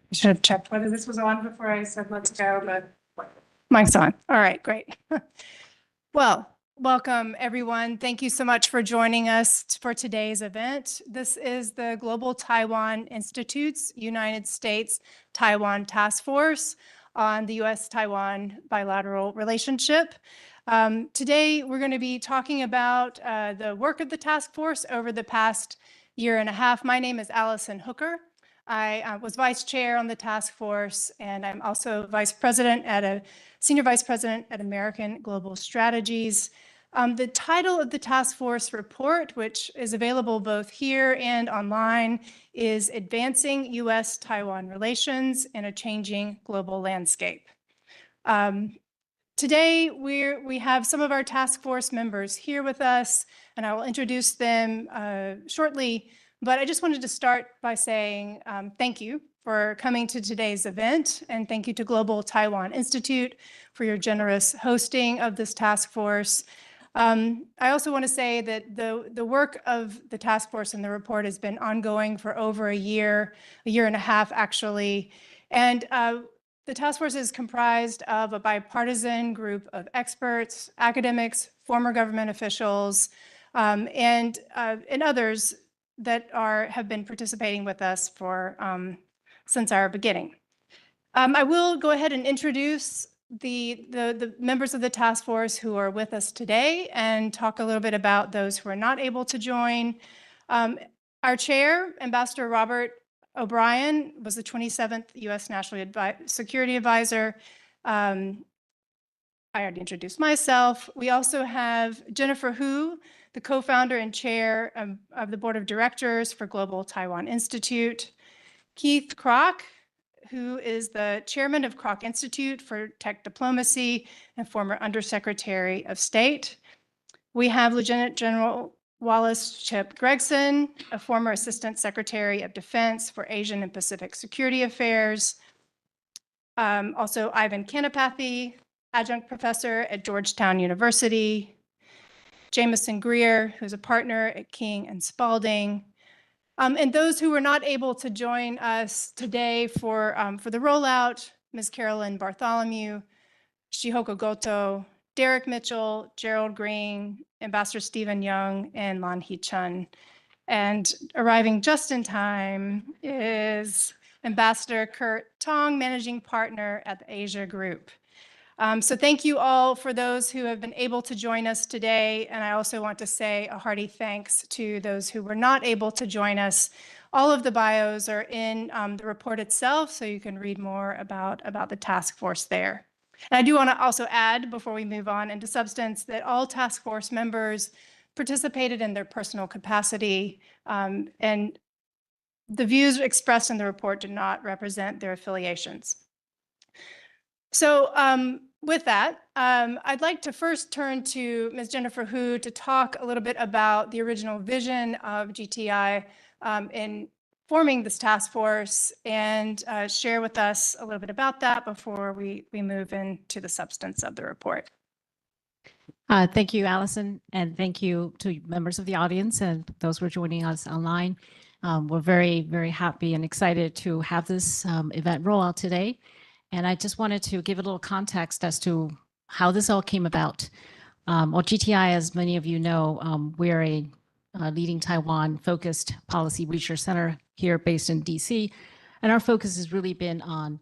I should have checked whether this was on before I said let's go, but mic's on. All right, great. Well, welcome everyone. Thank you so much for joining us for today's event. This is the Global Taiwan Institute's United States-Taiwan Task Force on the US-Taiwan bilateral relationship. Today, we're going to be talking about the work of the task force over the past year and a half. My name is Allison Hooker. I was vice chair on the task force, and I'm also senior vice president at American Global Strategies. The title of the task force report, which is available both here and online, is Advancing US-Taiwan Relations in a Changing Global Landscape. Today, we have some of our task force members here with us, and I will introduce them shortly. But I just wanted to start by saying thank you for coming to today's event, and thank you to Global Taiwan Institute for your generous hosting of this task force. I also want to say that the work of the task force and the report has been ongoing for over a year and a half actually, and the task force is comprised of a bipartisan group of experts, academics, former government officials, and others that have been participating with us since our beginning. I will go ahead and introduce the members of the task force who are with us today and talk a little bit about those who are not able to join. Our chair, Ambassador Robert O'Brien, was the 27th U.S. National Security Advisor. I already introduced myself. We also have Jennifer Hu, the co-founder and chair of the board of directors for Global Taiwan Institute. Keith Kroc, who is the chairman of Kroc Institute for Tech Diplomacy and former Undersecretary of State. We have Lieutenant General Wallace Chip Gregson, a former Assistant Secretary of Defense for Asian and Pacific Security Affairs. Also Ivan Kanapathy, adjunct professor at Georgetown University. Jameson Greer, who's a partner at King and Spalding. And those who were not able to join us today for the rollout, Ms. Carolyn Bartholomew, Shihoko Goto, Derek Mitchell, Gerald Green, Ambassador Stephen Young, and Lan Hee-chun. And arriving just in time is Ambassador Kurt Tong, managing partner at the Asia Group. So thank you all for those who have been able to join us today. And I also want to say a hearty thanks to those who were not able to join us. All of the bios are in the report itself, so you can read more about the task force there. And I do want to also add, before we move on into substance, that all task force members participated in their personal capacity, and the views expressed in the report do not represent their affiliations. So with that, I'd like to first turn to Ms. Jennifer Hu to talk a little bit about the original vision of GTI in forming this task force and share with us a little bit about that before we move into the substance of the report. Thank you, Allison, and thank you to members of the audience and those who are joining us online. We're very, very happy and excited to have this event roll out today. And I just wanted to give a little context as to how this all came about. Well, GTI, as many of you know, we're a leading Taiwan-focused policy research center here based in DC. And our focus has really been on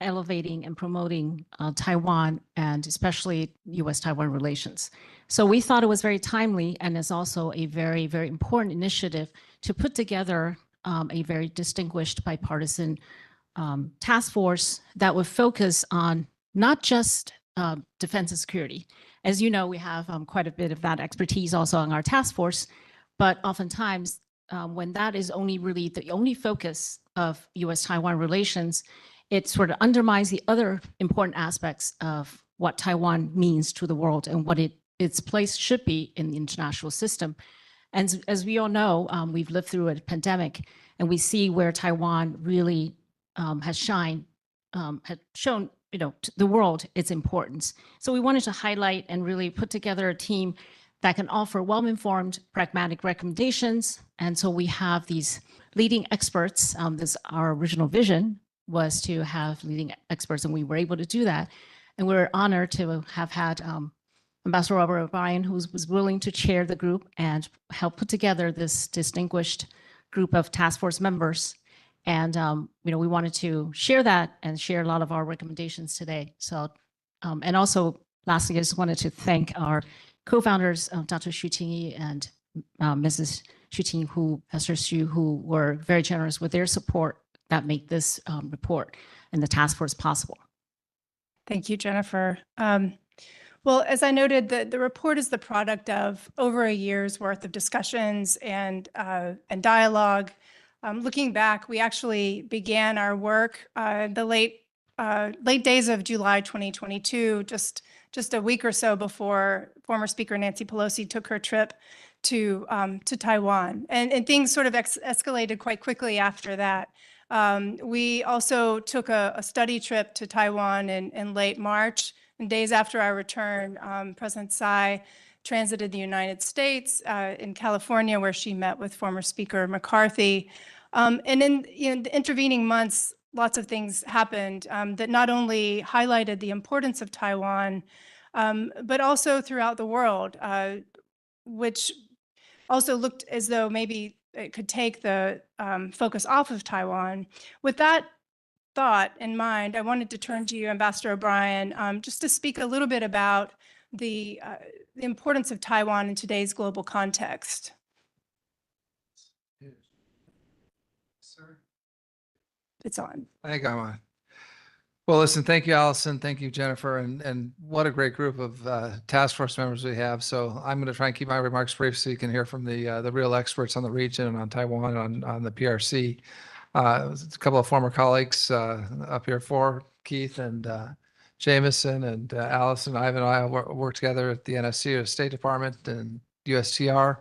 elevating and promoting Taiwan and especially US-Taiwan relations. So we thought it was very timely and is also a very, very important initiative to put together a very distinguished bipartisan task force that would focus on not just defense and security. As you know, we have quite a bit of that expertise also on our task force, but oftentimes when that is only really the only focus of US-Taiwan relations, it sort of undermines the other important aspects of what Taiwan means to the world and what its place should be in the international system. And as we all know, we've lived through a pandemic, and we see where Taiwan really has shown, to the world its importance. So we wanted to highlight and really put together a team that can offer well-informed, pragmatic recommendations. And so we have these leading experts. This is our original vision. was to have leading experts, and we were able to do that. And we're honored to have had Ambassador Robert O'Brien, who was willing to chair the group and help put together this distinguished group of task force members. And we wanted to share that and share a lot of our recommendations today. So, and also, lastly, I just wanted to thank our co-founders, Dr. Xu Qingyi and Mrs. Xu Qingyi, Esther Xu, who were very generous with their support that make this report and the task force possible. Thank you, Jennifer. Well, as I noted, the report is the product of over a year's worth of discussions and dialogue. Looking back, we actually began our work the late days of July 2022, just a week or so before former Speaker Nancy Pelosi took her trip to Taiwan, and things sort of escalated quite quickly after that. We also took a study trip to Taiwan in late March. And days after our return, President Tsai transited the United States in California, where she met with former Speaker McCarthy. And in the intervening months, lots of things happened that not only highlighted the importance of Taiwan, but also throughout the world, which also looked as though maybe it could take the focus off of Taiwan. With that thought in mind, I wanted to turn to you, Ambassador O'Brien, just to speak a little bit about the importance of Taiwan in today's global context. Sir. It's on. I think I'm on. Well, listen, thank you, Allison. Thank you, Jennifer. And what a great group of task force members we have. So I'm going to try and keep my remarks brief so you can hear from the real experts on the region and on Taiwan, on the PRC. A couple of former colleagues up here, Keith and Jameson and Allison, Ivan and I work together at the NSC, or State Department, and USTR.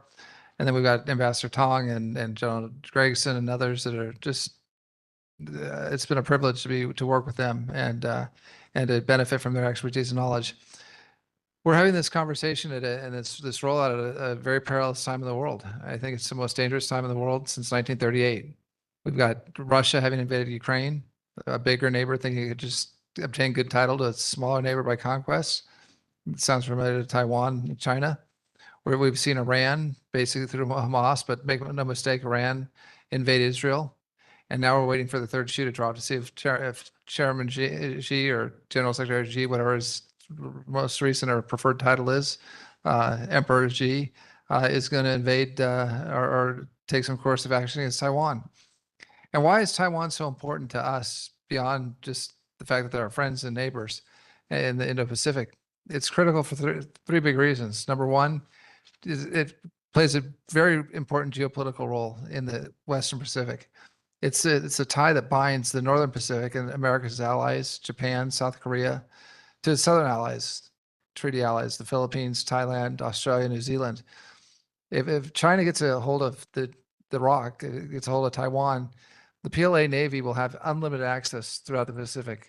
And then we've got Ambassador Tong and General Gregson and others that are just, it's been a privilege to work with them and to benefit from their expertise and knowledge. We're having this conversation and this rollout at a very perilous time in the world. I think it's the most dangerous time in the world since 1938. We've got Russia having invaded Ukraine, a bigger neighbor thinking it could just obtain good title to a smaller neighbor by conquest. It sounds familiar to Taiwan and China, where we've seen Iran basically through Hamas, but make no mistake, Iran invade Israel. And now we're waiting for the third shoe to drop to see if Chairman Xi or General Secretary Xi, whatever his most recent or preferred title is, Emperor Xi, is going to invade or take some course of action against Taiwan. And why is Taiwan so important to us beyond just the fact that they're our friends and neighbors in the Indo-Pacific? It's critical for three big reasons. Number one, it plays a very important geopolitical role in the Western Pacific. It's a tie that binds the Northern Pacific and America's allies, Japan, South Korea, to the Southern allies, treaty allies, the Philippines, Thailand, Australia, New Zealand. If China gets a hold of the ROC, gets a hold of Taiwan, the PLA Navy will have unlimited access throughout the Pacific.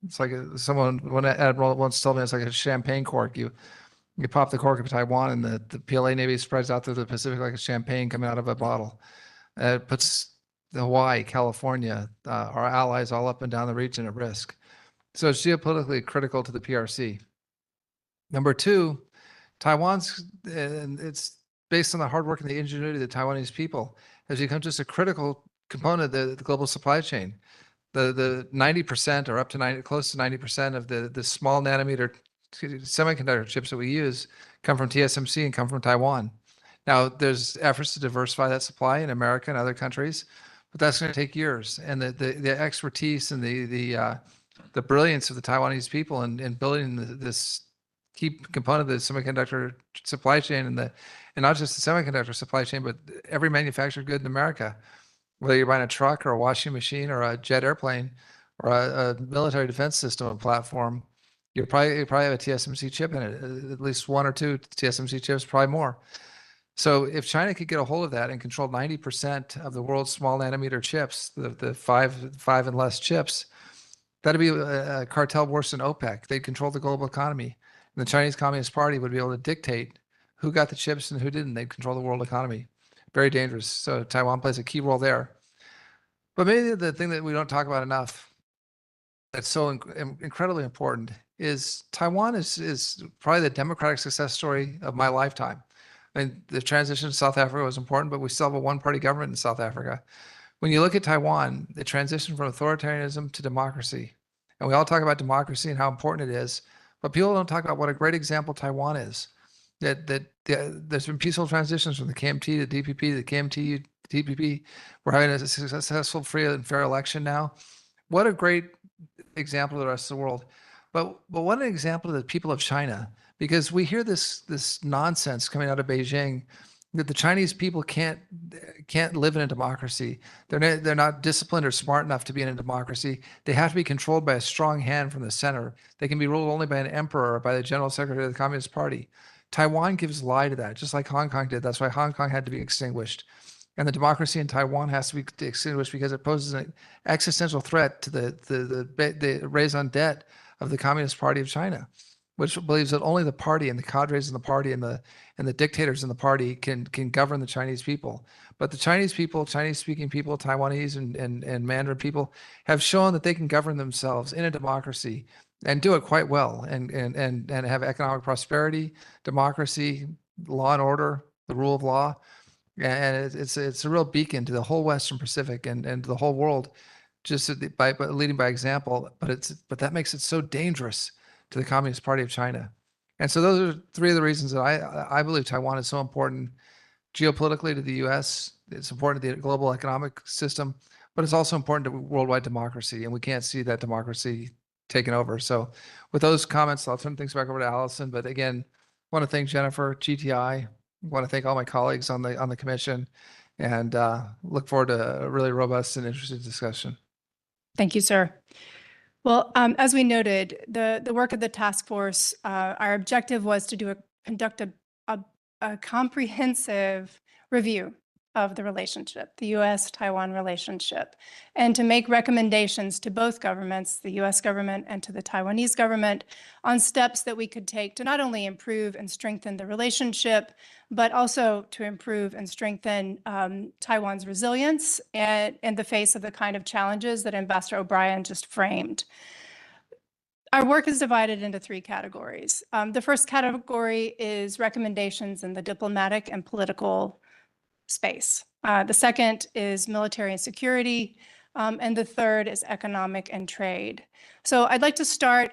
It's like one admiral once told me, it's like a champagne cork. You pop the cork of Taiwan, and the PLA Navy spreads out through the Pacific like a champagne coming out of a bottle. It puts Hawaii, California, our allies all up and down the region at risk. So it's geopolitically critical to the PRC. Number two, Taiwan's, and it's based on the hard work and the ingenuity of the Taiwanese people, has become just a critical component of the global supply chain. The 90% or up to close to 90% of the small nanometer semiconductor chips that we use come from TSMC and come from Taiwan. Now, there's efforts to diversify that supply in America and other countries, but that's going to take years. And the expertise and the brilliance of the Taiwanese people in building this key component of the semiconductor supply chain and not just the semiconductor supply chain, but every manufactured good in America, whether you're buying a truck or a washing machine or a jet airplane or a military defense system or platform, you probably have a TSMC chip in it, at least one or two TSMC chips, probably more. So if China could get a hold of that and control 90% of the world's small nanometer chips, the five and less chips, that'd be a cartel worse than OPEC. They'd control the global economy. And the Chinese Communist Party would be able to dictate who got the chips and who didn't. They'd control the world economy. Very dangerous. So Taiwan plays a key role there. But maybe the thing that we don't talk about enough that's so incredibly important is Taiwan is probably the democratic success story of my lifetime. I mean, the transition to South Africa was important, but we still have a one-party government in South Africa. When you look at Taiwan, the transition from authoritarianism to democracy, and we all talk about democracy and how important it is, but people don't talk about what a great example Taiwan is. There's been peaceful transitions from the KMT to DPP, the KMT to DPP. We're having a successful, free and fair election now. What a great example of the rest of the world. But what an example of the people of China, because we hear this nonsense coming out of Beijing that the Chinese people can't live in a democracy. They're not disciplined or smart enough to be in a democracy. They have to be controlled by a strong hand from the center. They can be ruled only by an emperor or by the general secretary of the Communist Party. Taiwan gives lie to that, just like Hong Kong did. That's why Hong Kong had to be extinguished. And the democracy in Taiwan has to be extinguished because it poses an existential threat to the raison d'etre of the Communist Party of China, which believes that only the party and the cadres in the party and the dictators in the party can govern the Chinese people. But the Chinese people, Chinese-speaking people, Taiwanese and Mandarin people have shown that they can govern themselves in a democracy and do it quite well and have economic prosperity, democracy, law and order, the rule of law. And it's a real beacon to the whole Western Pacific and to the whole world, just by leading by example. But that makes it so dangerous to the Communist Party of China. And so those are three of the reasons that I believe Taiwan is so important geopolitically to the U.S. It's important to the global economic system, but it's also important to worldwide democracy. And we can't see that democracy taken over. So with those comments, I'll turn things back over to Allison. But again, I want to thank Jennifer, GTI. I want to thank all my colleagues on the commission, and look forward to a really robust and interesting discussion. Thank you, sir. Well, as we noted, the work of the task force, our objective was to conduct a comprehensive review of the relationship, the US-Taiwan relationship, and to make recommendations to both governments, the US government and to the Taiwanese government, on steps that we could take to not only improve and strengthen the relationship, but also to improve and strengthen Taiwan's resilience in the face of the kind of challenges that Ambassador O'Brien just framed. Our work is divided into three categories. The first category is recommendations in the diplomatic and political space. The second is military and security, and the third is economic and trade. So I'd like to start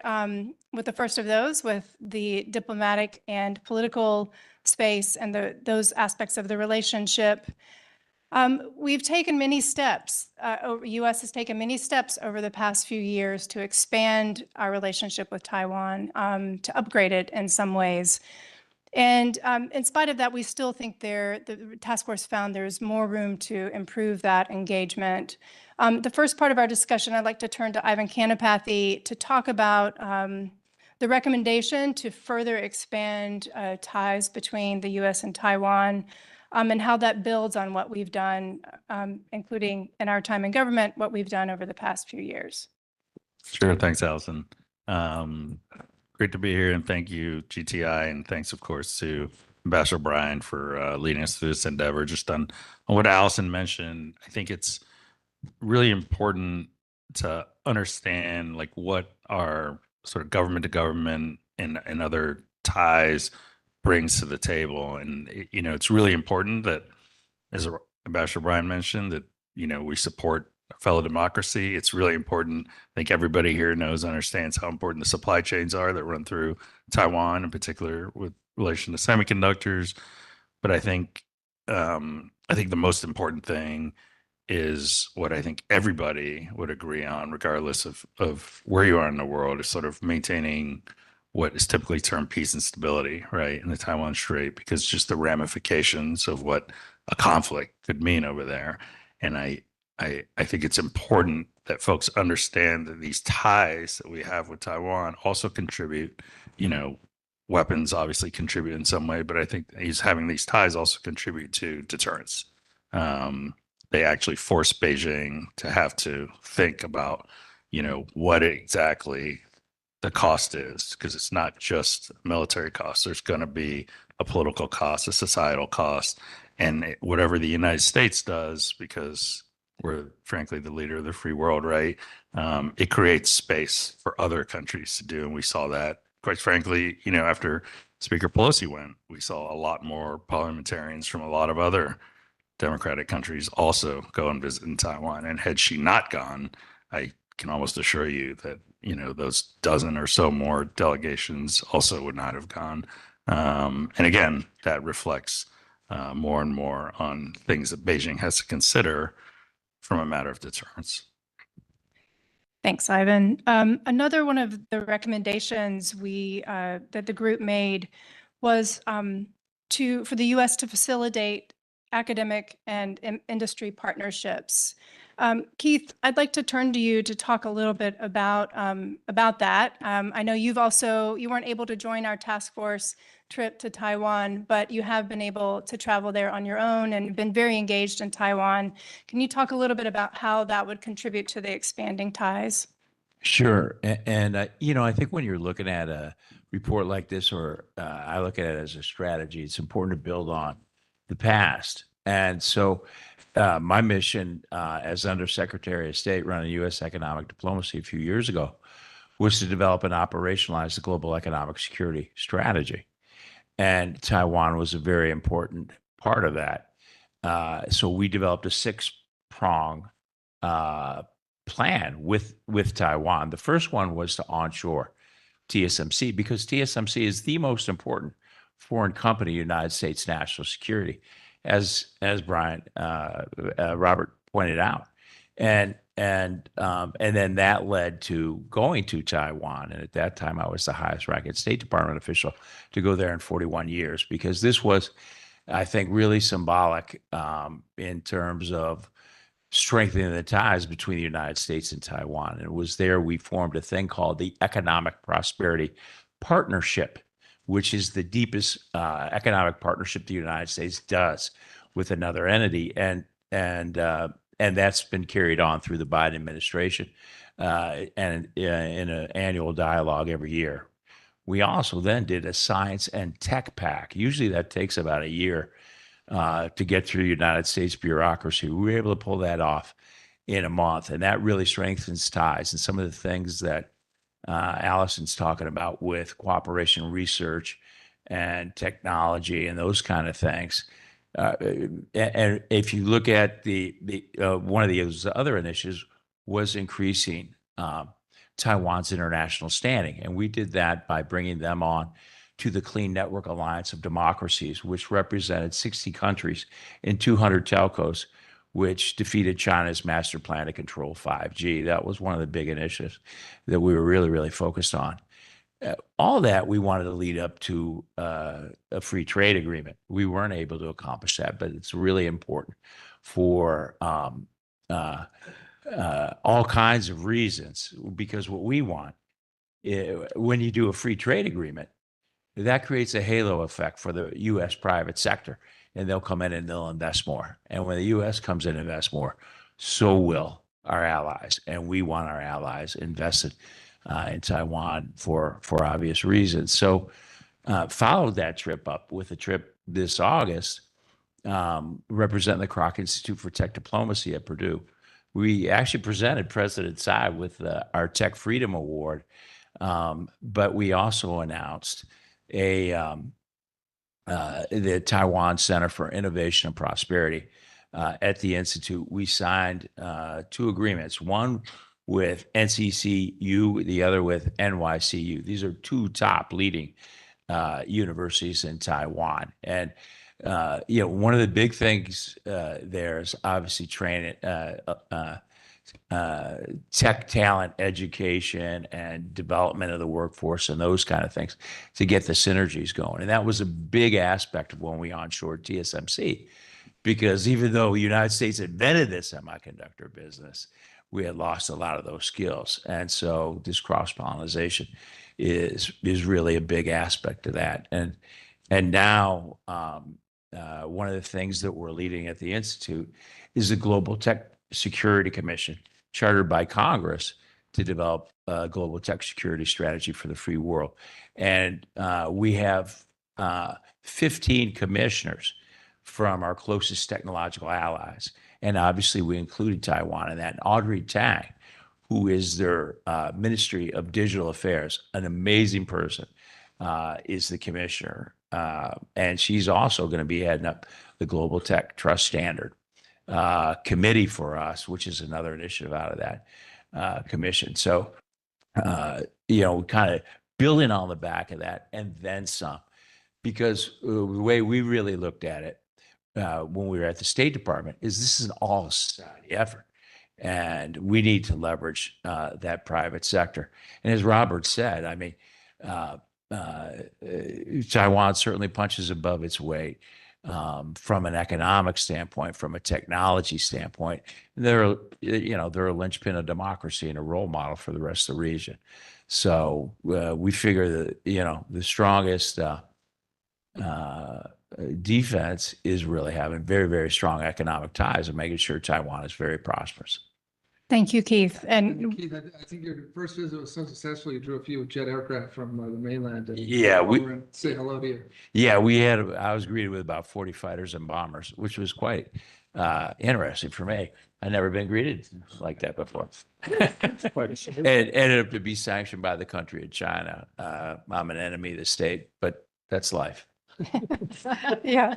with the first of those, with the diplomatic and political space and those aspects of the relationship. We've taken many steps. U.S. has taken many steps over the past few years to expand our relationship with Taiwan, to upgrade it in some ways. And in spite of that, we still think the task force found there's more room to improve that engagement. The first part of our discussion, I'd like to turn to Ivan Kanapathy to talk about the recommendation to further expand ties between the U.S. and Taiwan, and how that builds on what we've done, including in our time in government, what we've done over the past few years. Sure. Thanks, Allison. Great to be here, and thank you, GTI, and thanks, of course, to Ambassador O'Brien for leading us through this endeavor. Just on what Allison mentioned, I think it's really important to understand like what our sort of government to government and other ties brings to the table. And, you know, it's really important that, as Ambassador O'Brien mentioned, that, you know, we support a fellow democracy. It's really important. I think everybody here understands how important the supply chains are that run through Taiwan, in particular with relation to semiconductors. But I think the most important thing is what I think everybody would agree on, regardless of where you are in the world, is sort of maintaining what is typically termed peace and stability, right, in the Taiwan Strait, because just the ramifications of what a conflict could mean over there. And I think it's important that folks understand that these ties that we have with Taiwan also contribute, you know, weapons obviously contribute in some way, but I think having these ties also contribute to deterrence. They actually force Beijing to have to think about, you know, what exactly the cost is, because it's not just military costs. There's going to be a political cost, a societal cost, and whatever the United States does, because we're frankly the leader of the free world, right? It creates space for other countries to do. And we saw that, quite frankly, after Speaker Pelosi went, we saw a lot more parliamentarians from a lot of other democratic countries also go and visit in Taiwan. And had she not gone, I can almost assure you that, those dozen or so more delegations also would not have gone. And again, that reflects more and more on things that Beijing has to consider from a matter of deterrence. Thanks, Ivan. Another one of the recommendations that the group made was for the U.S. to facilitate academic and industry partnerships. Keith, I'd like to turn to you to talk a little bit about that. I know you weren't able to join our task force trip to Taiwan, but you have been able to travel there on your own and been very engaged in Taiwan. Can you talk a little bit about how that would contribute to the expanding ties? Sure. And I think when you're looking at a report like this, or I look at it as a strategy, it's important to build on the past. And so my mission as Undersecretary of State running U.S. economic diplomacy a few years ago was to develop and operationalize the global economic security strategy. And Taiwan was a very important part of that. So we developed a six-prong plan with Taiwan. The first one was to onshore TSMC, because TSMC is the most important foreign company in United States national security, as Brian Robert pointed out, and then that led to going to Taiwan. And at that time, I was the highest ranking State Department official to go there in 41 years, because this was, I think, really symbolic in terms of strengthening the ties between the United States and Taiwan. And it was there we formed a thing called the Economic Prosperity Partnership, which is the deepest economic partnership the United States does with another entity. And that's been carried on through the Biden administration and in an annual dialogue every year. We also then did a science and tech pact. Usually that takes about a year to get through the United States bureaucracy. We were able to pull that off in a month, and that really strengthens ties. And some of the things that Allison's talking about with cooperation research and technology and those kind of things. And if you look at the one of those other initiatives was increasing Taiwan's international standing. And we did that by bringing them on to the Clean Network Alliance of Democracies, which represented 60 countries and 200 telcos, which defeated China's master plan to control 5G. That was one of the big initiatives that we were really, really focused on. All that we wanted to lead up to a free trade agreement. We weren't able to accomplish that, but it's really important for all kinds of reasons, because what we want, when you do a free trade agreement, that creates a halo effect for the U.S. private sector, and they'll come in and they'll invest more. And when the U.S. comes in and invests more, so will our allies. And we want our allies invested in Taiwan for obvious reasons. So followed that trip up with a trip this August, representing the Kroc Institute for Tech Diplomacy at Purdue. We actually presented President Tsai with our Tech Freedom Award, but we also announced the Taiwan Center for Innovation and Prosperity at the Institute. We signed 2 agreements, one with NCCU, the other with NYCU. These are 2 top leading universities in Taiwan. And, one of the big things there is obviously training, tech talent education and development of the workforce and those kind of things to get the synergies going. And that was a big aspect of when we onshored TSMC, because even though the United States invented the semiconductor business, we had lost a lot of those skills. And so this cross-pollination is really a big aspect of that. And now one of the things that we're leading at the Institute is the Global Tech Security Commission, chartered by Congress to develop a global tech security strategy for the free world. And we have 15 commissioners from our closest technological allies. And obviously, we included Taiwan in that. And Audrey Tang, who is their Ministry of Digital Affairs, an amazing person, is the commissioner. And she's also going to be heading up the Global Tech Trust Standard committee for us, which is another initiative out of that commission. So, kind of building on the back of that and then some, because the way we really looked at it when we were at the State Department is this is an all society effort. And we need to leverage that private sector. And as Robert said, I mean, Taiwan certainly punches above its weight from an economic standpoint, from a technology standpoint. They're a linchpin of democracy and a role model for the rest of the region. So we figure that the strongest defense is really having very, very strong economic ties and making sure Taiwan is very prosperous. Thank you, Keith. And Keith, I think your first visit was so successful, you drew a few jet aircraft from the mainland. And Yeah, come over and say hello to you. Yeah, I was greeted with about 40 fighters and bombers, which was quite interesting for me. I'd never been greeted like that before. It ended up to be sanctioned by the country of China. I'm an enemy of the state, but that's life. yeah.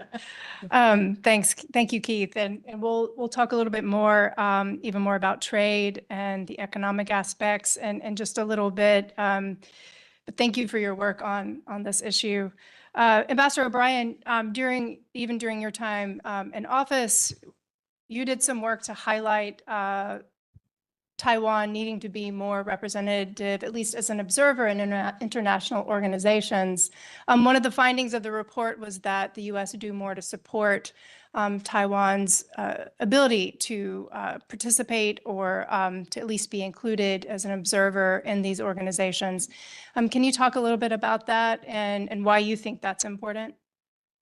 Thanks. Thank you, Keith. And we'll talk a little bit more, even more about trade and the economic aspects and just a little bit. But thank you for your work on this issue. Ambassador O'Brien, during your time in office, you did some work to highlight Taiwan needing to be more representative, at least as an observer in international organizations. One of the findings of the report was that the U.S. would do more to support Taiwan's ability to participate or to at least be included as an observer in these organizations. Can you talk a little bit about that and why you think that's important?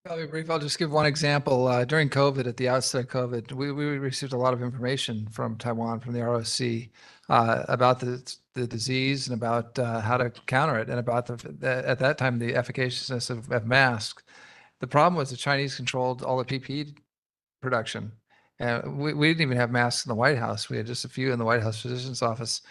I'll be brief. I'll just give one example. During COVID, at the outset of COVID, we received a lot of information from Taiwan, from the ROC, about the disease and about how to counter it, and about at that time the efficaciousness of masks. The problem was the Chinese controlled all the PPE production. We didn't even have masks in the White House. We had just a few in the White House physician's office.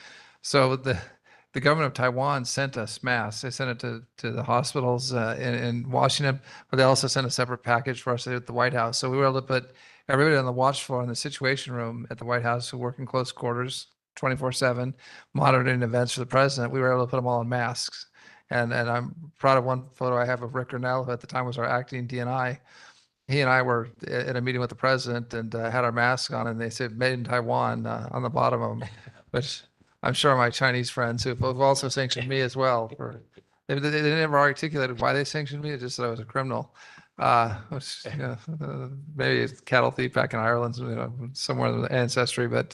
So the government of Taiwan sent us masks. They sent it to the hospitals in Washington, but they also sent a separate package for us at the White House. So we were able to put everybody on the watch floor in the Situation Room at the White House who work in close quarters 24/7, monitoring events for the president. We were able to put them all in masks. And I'm proud of one photo I have of Rick Granell, who at the time was our acting DNI. He and I were at a meeting with the president and had our masks on, and they said "Made in Taiwan" on the bottom of them, which I'm sure my Chinese friends who've also sanctioned me as well. They never articulated why they sanctioned me. It just said I was a criminal, which maybe a cattle thief back in Ireland, somewhere in the ancestry. But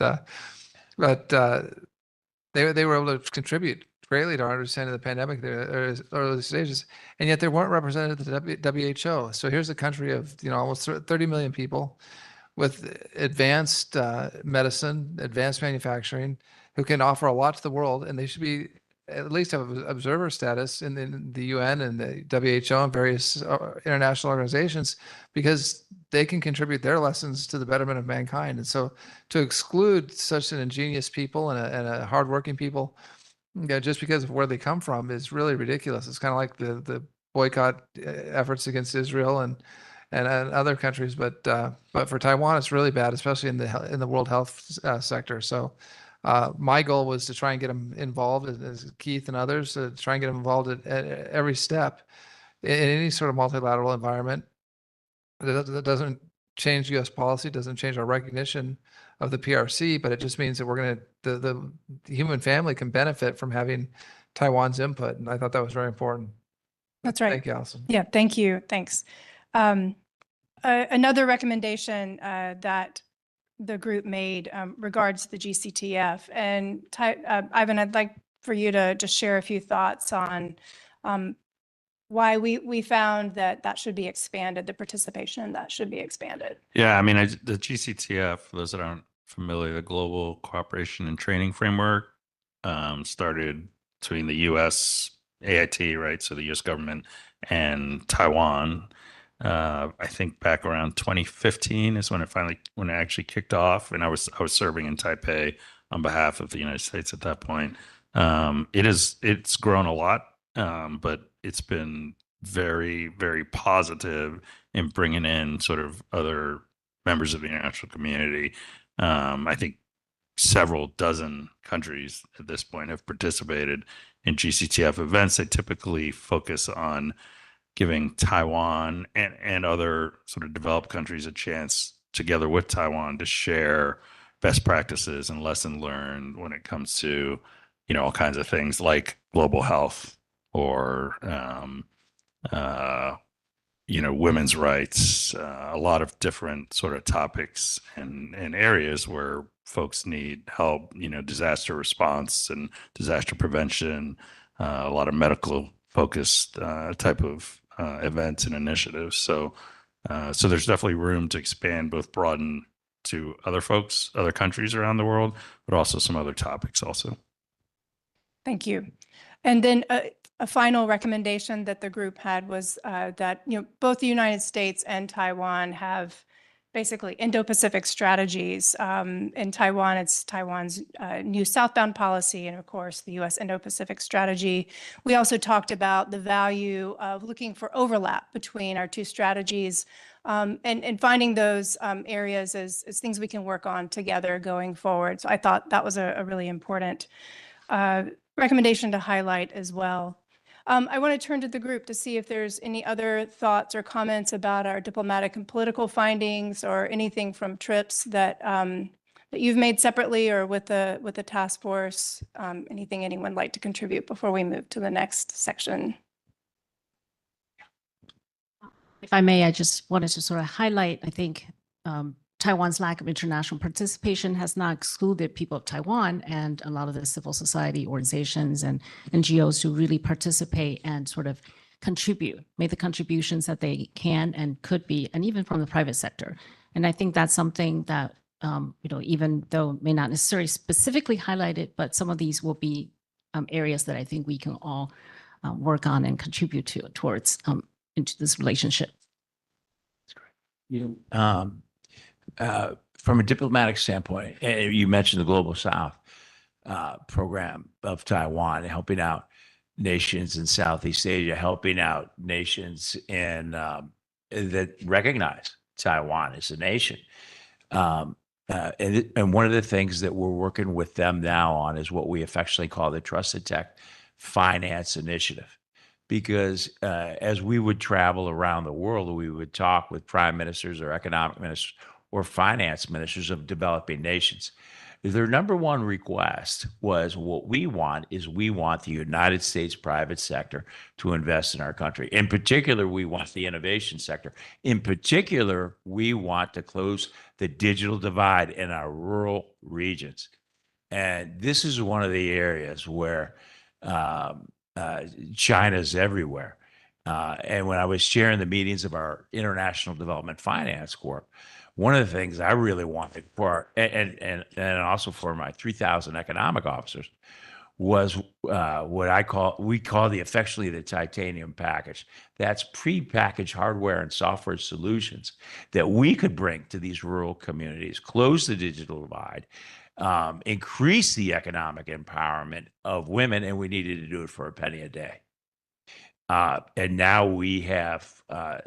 they were able to contribute greatly to our understanding of the pandemic there early stages, and yet they weren't represented at the WHO. So here's a country of almost 30 million people with advanced medicine, advanced manufacturing, who can offer a lot to the world, and they should be at least have observer status in the UN and the WHO and various international organizations, because they can contribute their lessons to the betterment of mankind. And so to exclude such an ingenious people and a hardworking people, just because of where they come from, is really ridiculous. It's kind of like the boycott efforts against Israel and other countries, but for Taiwan, it's really bad, especially in the World Health sector. So my goal was to try and get them involved, as Keith and others, to try and get them involved at every step in any sort of multilateral environment. That doesn't change U.S. policy, doesn't change our recognition of the PRC, but it just means that the human family can benefit from having Taiwan's input, and I thought that was very important. That's right. Thank you, Allison. Yeah, thank you. Thanks. Another recommendation that the group made regards the GCTF. And Ivan, I'd like for you to just share a few thoughts on why we found that should be expanded, the participation that should be expanded. Yeah, I mean, the GCTF, for those that aren't familiar, the Global Cooperation and Training Framework, started between the U.S. AIT, right? So the U.S. government and Taiwan. I think back around 2015 is when it actually kicked off, and I was serving in Taipei on behalf of the United States at that point. It's grown a lot, but it's been very, very positive in bringing in sort of other members of the international community. I think several dozen countries at this point have participated in GCTF events. They typically focus on giving Taiwan and other sort of developed countries a chance together with Taiwan to share best practices and lesson learned when it comes to, all kinds of things like global health or, women's rights, a lot of different sort of topics and areas where folks need help, disaster response and disaster prevention, a lot of medical focused type of events and initiatives. So there's definitely room to expand, both broaden to other folks, other countries around the world, but also some other topics also. Thank you. And then a final recommendation that the group had was that both the United States and Taiwan have basically Indo-Pacific strategies. In Taiwan, it's Taiwan's new southbound policy, and of course, the U.S. Indo-Pacific strategy. We also talked about the value of looking for overlap between our two strategies and finding those areas as things we can work on together going forward. So I thought that was a really important recommendation to highlight as well. I want to turn to the group to see if there's any other thoughts or comments about our diplomatic and political findings or anything from trips that that you've made separately or with the task force. Anything anyone would like to contribute before we move to the next section? If I may, I just wanted to sort of highlight, I think Taiwan's lack of international participation has not excluded people of Taiwan and a lot of the civil society organizations and NGOs who really participate and sort of make the contributions that they can and could be, and even from the private sector. And I think that's something that, even though it may not necessarily specifically highlight it, but some of these will be areas that I think we can all work on and contribute towards into this relationship. That's great. From a diplomatic standpoint, you mentioned the Global South program of Taiwan, helping out nations in Southeast Asia, helping out nations in that recognize Taiwan as a nation. And one of the things that we're working with them now on is what we affectionately call the Trusted Tech Finance Initiative. Because as we would travel around the world, we would talk with prime ministers or economic ministers or finance ministers of developing nations. Their number one request was, what we want is we want the United States private sector to invest in our country. In particular, we want the innovation sector. In particular, we want to close the digital divide in our rural regions. And this is one of the areas where China's everywhere. And when I was chairing the meetings of our International Development Finance Corp, one of the things I really wanted for, and also for my 3,000 economic officers, was what we call affectionately the titanium package. That's prepackaged hardware and software solutions that we could bring to these rural communities, close the digital divide, increase the economic empowerment of women, and we needed to do it for a penny a day. And now we have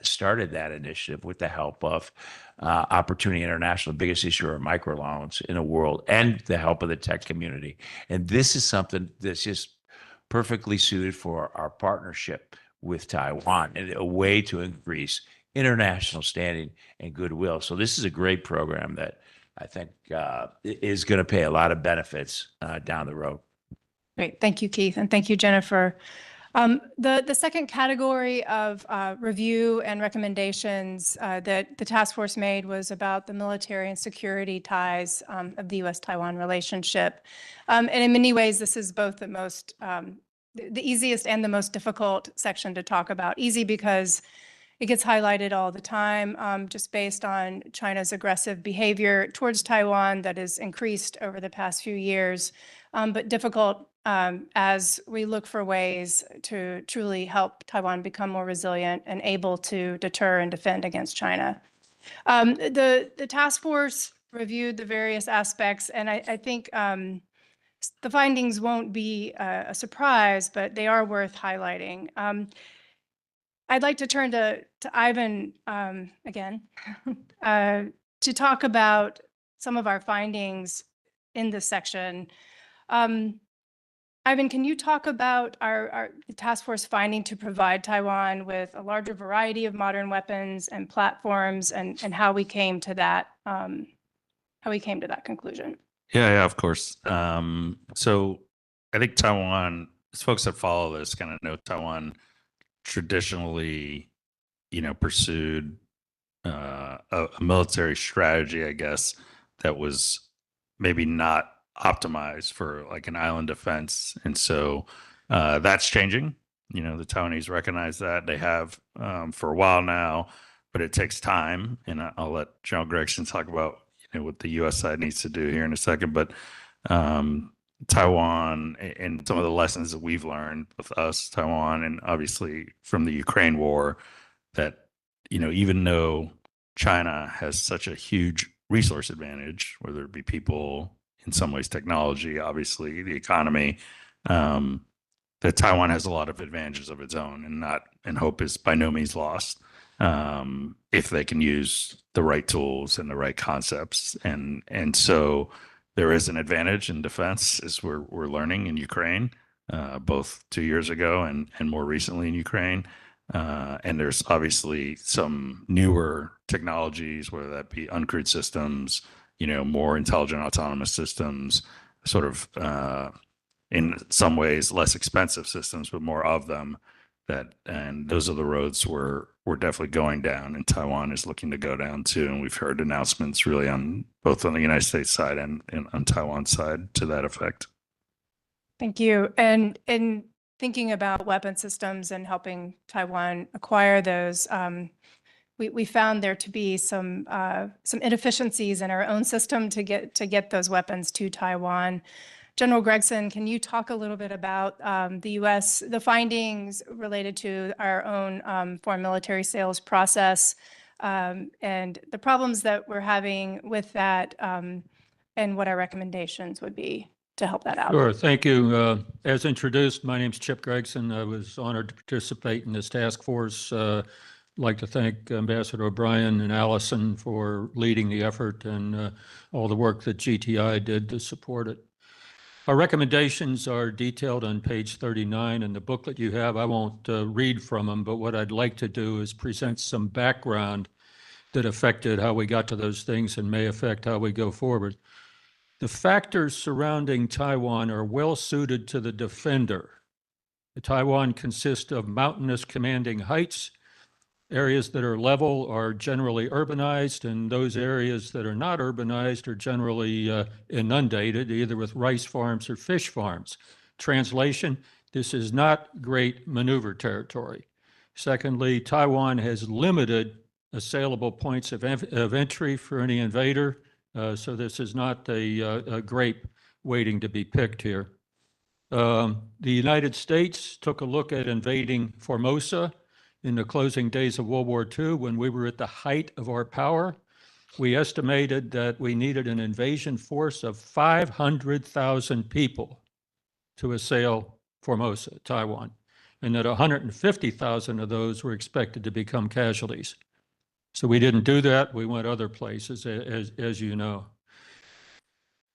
started that initiative with the help of Opportunity International, the biggest issuer of microloans in the world, and the help of the tech community. And this is something that's just perfectly suited for our partnership with Taiwan and a way to increase international standing and goodwill. So this is a great program that I think is going to pay a lot of benefits down the road. Great. Thank you, Keith. And thank you, Jennifer. The second category of review and recommendations that the task force made was about the military and security ties of the US-Taiwan relationship. And in many ways, this is both the easiest and the most difficult section to talk about. Easy because it gets highlighted all the time, just based on China's aggressive behavior towards Taiwan that has increased over the past few years, but difficult as we look for ways to truly help Taiwan become more resilient and able to deter and defend against China. The task force reviewed the various aspects, and I think the findings won't be a surprise, but they are worth highlighting. I'd like to turn to Ivan again to talk about some of our findings in this section. Ivan, can you talk about the task force finding to provide Taiwan with a larger variety of modern weapons and platforms, and how we came to that conclusion? Yeah, of course. So I think Taiwan, as folks that follow this kind of know, Taiwan traditionally, pursued a military strategy, I guess, that was maybe not optimized for like an island defense. And so that's changing. The Taiwanese recognize that. They have for a while now, but it takes time. And I'll let General Gregson talk about what the U.S. side needs to do here in a second. But Taiwan and some of the lessons that we've learned with us, Taiwan, and obviously from the Ukraine war, that, even though China has such a huge resource advantage, whether it be people, in some ways technology, obviously the economy, that Taiwan has a lot of advantages of its own, and hope is by no means lost if they can use the right tools and the right concepts. And so there is an advantage in defense, as we're learning in Ukraine, both 2 years ago and more recently in Ukraine. And there's obviously some newer technologies, whether that be uncrewed systems, more intelligent autonomous systems, sort of in some ways less expensive systems, but more of them. And those are the roads we're definitely going down, and Taiwan is looking to go down too. And we've heard announcements really on both on the United States side and on Taiwan's side to that effect. Thank you. And in thinking about weapon systems and helping Taiwan acquire those, we found there to be some inefficiencies in our own system to get those weapons to Taiwan. General Gregson, can you talk a little bit about the findings related to our own foreign military sales process and the problems that we're having with that, and what our recommendations would be to help that out? Sure, thank you. As introduced, my name is Chip Gregson. I was honored to participate in this task force. I'd like to thank Ambassador O'Brien and Allison for leading the effort and all the work that GTI did to support it. Our recommendations are detailed on page 39 in the booklet you have. I won't read from them, but what I'd like to do is present some background that affected how we got to those things and may affect how we go forward. The factors surrounding Taiwan are well suited to the defender. Taiwan consists of mountainous commanding heights. Areas that are level are generally urbanized, and those areas that are not urbanized are generally inundated, either with rice farms or fish farms. Translation, this is not great maneuver territory. Secondly, Taiwan has limited assailable points of entry for any invader, so this is not a grape waiting to be picked here. The United States took a look at invading Formosa in the closing days of World War II, when we were at the height of our power. We estimated that we needed an invasion force of 500,000 people to assail Formosa, Taiwan, and that 150,000 of those were expected to become casualties. So we didn't do that. We went other places, as you know.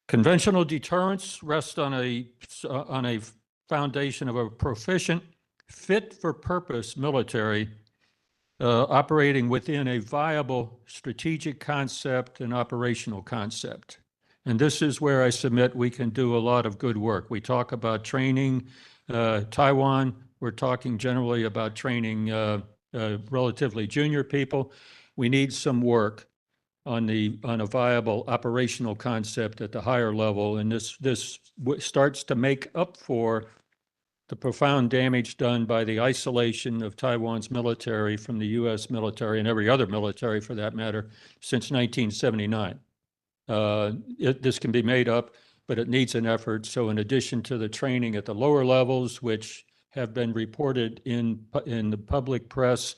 Conventional deterrence rests on a foundation of a proficient, fit-for-purpose military operating within a viable strategic concept and operational concept. And this is where I submit we can do a lot of good work. We talk about training Taiwan. We're talking generally about training relatively junior people. We need some work on a viable operational concept at the higher level, and this starts to make up for the profound damage done by the isolation of Taiwan's military from the U.S. military and every other military, for that matter, since 1979. This can be made up, but it needs an effort. So in addition to the training at the lower levels, which have been reported in the public press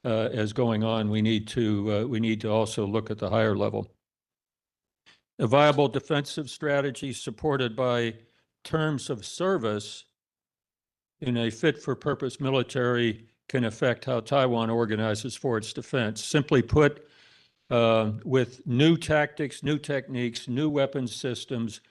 as going on, we need to also look at the higher level. A viable defensive strategy supported by terms of service in a fit-for-purpose military can affect how Taiwan organizes for its defense. Simply put, with new tactics, new techniques, new weapons systems,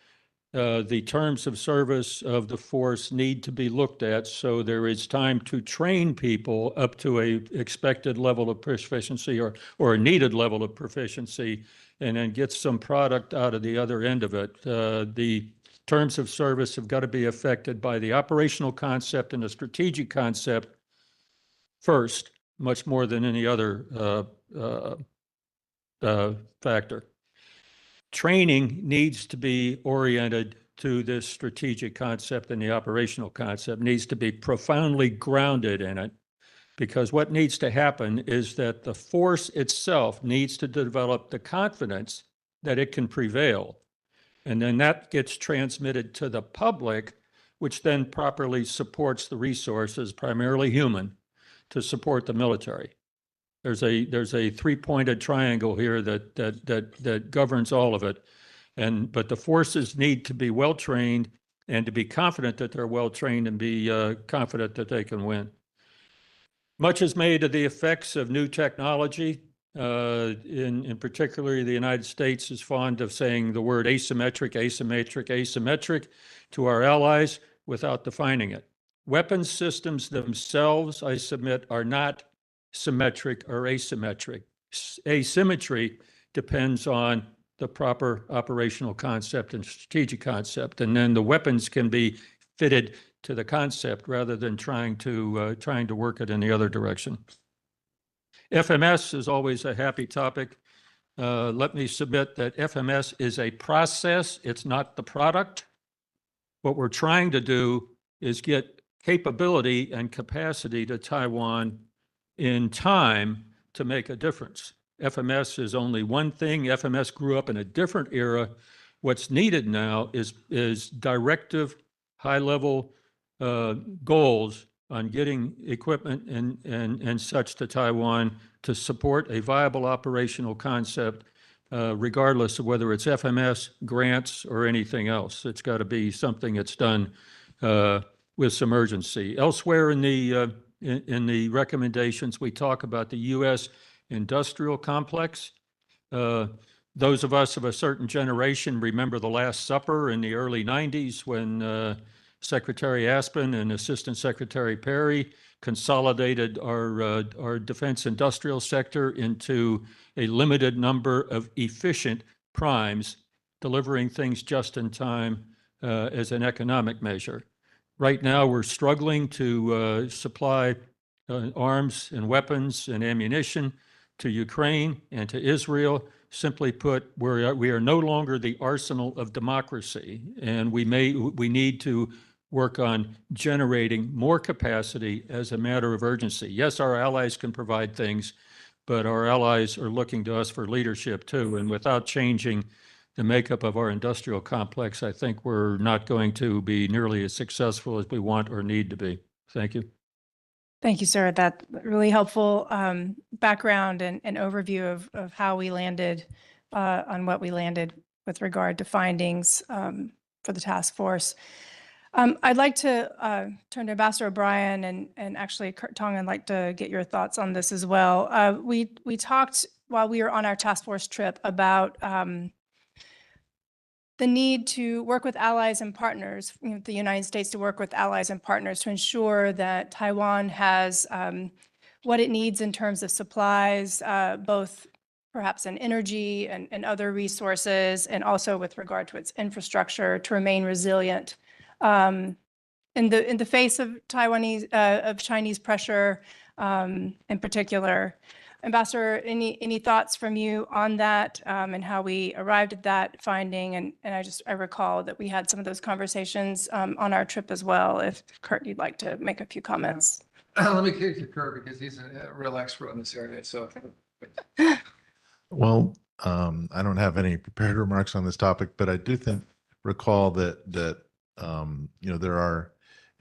the terms of service of the force need to be looked at, so there is time to train people up to a expected level of proficiency or a needed level of proficiency, and then get some product out of the other end of it. The terms of service have got to be affected by the operational concept and the strategic concept first, much more than any other factor. Training needs to be oriented to this strategic concept, and the operational concept needs to be profoundly grounded in it, because what needs to happen is that the force itself needs to develop the confidence that it can prevail. And then that gets transmitted to the public, which then properly supports the resources, primarily human, to support the military. There's a three-pointed triangle here that governs all of it. But the forces need to be well-trained and to be confident that they're well-trained and be confident that they can win. Much is made of the effects of new technology. In particular, the United States is fond of saying the word asymmetric, asymmetric, asymmetric to our allies without defining it. Weapons systems themselves, I submit, are not symmetric or asymmetric. Asymmetry depends on the proper operational concept and strategic concept, and then the weapons can be fitted to the concept rather than trying to work it in the other direction. FMS is always a happy topic. Let me submit that FMS is a process. It's not the product. What we're trying to do is get capability and capacity to Taiwan in time to make a difference. FMS is only one thing. FMS grew up in a different era. What's needed now is directive, high-level goals on getting equipment and such to Taiwan to support a viable operational concept, regardless of whether it's FMS, grants, or anything else. It's got to be something that's done with some urgency. Elsewhere in the recommendations, we talk about the U.S. industrial complex. Those of us of a certain generation remember the Last Supper in the early 90s when Secretary Aspen and Assistant Secretary Perry consolidated our defense industrial sector into a limited number of efficient primes, delivering things just in time as an economic measure. Right now, we're struggling to supply arms and weapons and ammunition to Ukraine and to Israel. Simply put, we are no longer the arsenal of democracy, and we need to work on generating more capacity as a matter of urgency. Yes, our allies can provide things, but our allies are looking to us for leadership too, and without changing the makeup of our industrial complex, I think we're not going to be nearly as successful as we want or need to be. Thank you. Thank you, sir. That really helpful background and overview of how we landed on what we landed with regard to findings for the task force. I'd like to turn to Ambassador O'Brien and actually Kurt Tong, I'd like to get your thoughts on this as well. We talked while we were on our task force trip about the need to work with allies and partners, the United States to work with allies and partners to ensure that Taiwan has what it needs in terms of supplies, both perhaps in energy and other resources, and also with regard to its infrastructure to remain resilient in the face of Chinese pressure in particular. Ambassador, any thoughts from you on that and how we arrived at that finding? And I recall that we had some of those conversations on our trip as well. If Kurt, you'd like to make a few comments. Let me kick to Kurt because he's a real expert in this area. So, well, I don't have any prepared remarks on this topic, but I do think recall that there are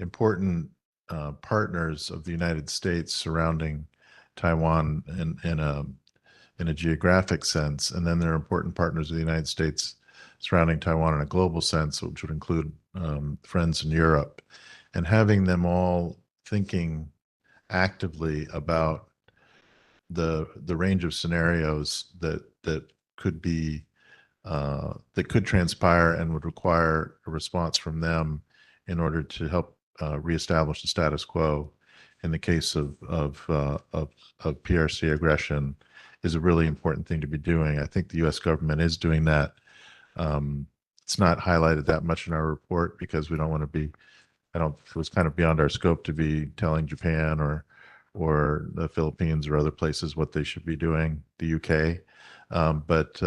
important partners of the United States surrounding Taiwan in a geographic sense, and then there are important partners of the United States surrounding Taiwan in a global sense, which would include friends in Europe, and having them all thinking actively about the range of scenarios that could be that could transpire and would require a response from them in order to help reestablish the status quo in the case of PRC aggression is a really important thing to be doing. I think the U.S. government is doing that. It's not highlighted that much in our report because we don't want to be, it was kind of beyond our scope to be telling Japan or the Philippines or other places what they should be doing, the UK. But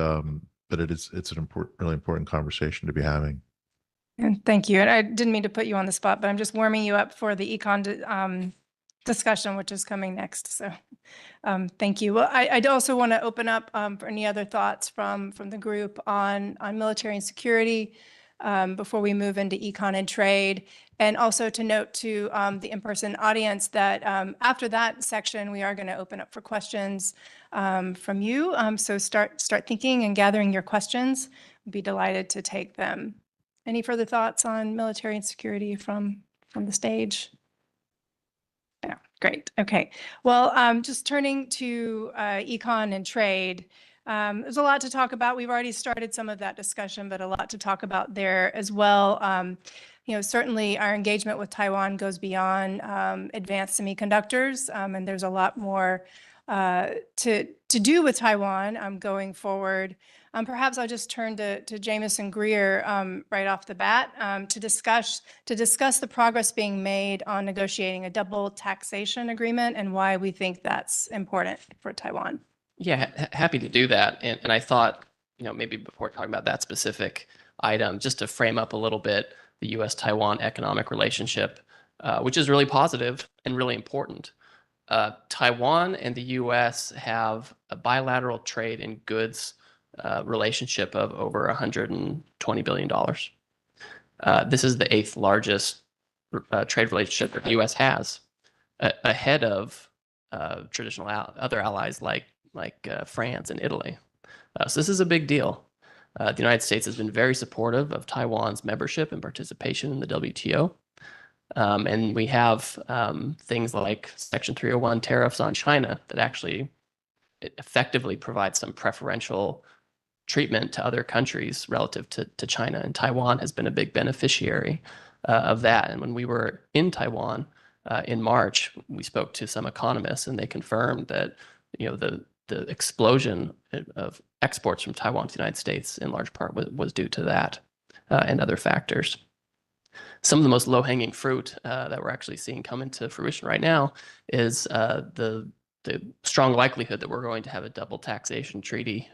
it's an really important conversation to be having. And thank you. And I didn't mean to put you on the spot, but I'm just warming you up for the econ discussion, which is coming next. So thank you. Well, I'd also want to open up for any other thoughts from the group on military and security before we move into econ and trade. And also to note to the in-person audience that after that section, we are going to open up for questions from you. So start thinking and gathering your questions. We'd be delighted to take them. Any further thoughts on military and security from the stage? Yeah, great. Okay. Well, just turning to econ and trade. There's a lot to talk about. We've already started some of that discussion, but a lot to talk about there as well. Certainly our engagement with Taiwan goes beyond advanced semiconductors, and there's a lot more to do with Taiwan going forward. Perhaps I'll just turn to Jameson Greer right off the bat to discuss the progress being made on negotiating a double taxation agreement and why we think that's important for Taiwan. Yeah, happy to do that. And I thought, maybe before talking about that specific item, just to frame up a little bit the US-Taiwan economic relationship, which is really positive and really important. Taiwan and the US have a bilateral trade in goods relationship of over $120 billion. This is the 8th largest trade relationship that the US has, ahead of traditional other allies like France and Italy. So this is a big deal. The United States has been very supportive of Taiwan's membership and participation in the WTO. And we have things like Section 301 tariffs on China that actually effectively provide some preferential treatment to other countries relative to China. And Taiwan has been a big beneficiary of that. And when we were in Taiwan in March, we spoke to some economists, and they confirmed that the explosion of exports from Taiwan to the United States in large part was due to that and other factors. Some of the most low-hanging fruit that we're actually seeing come into fruition right now is the strong likelihood that we're going to have a double taxation treaty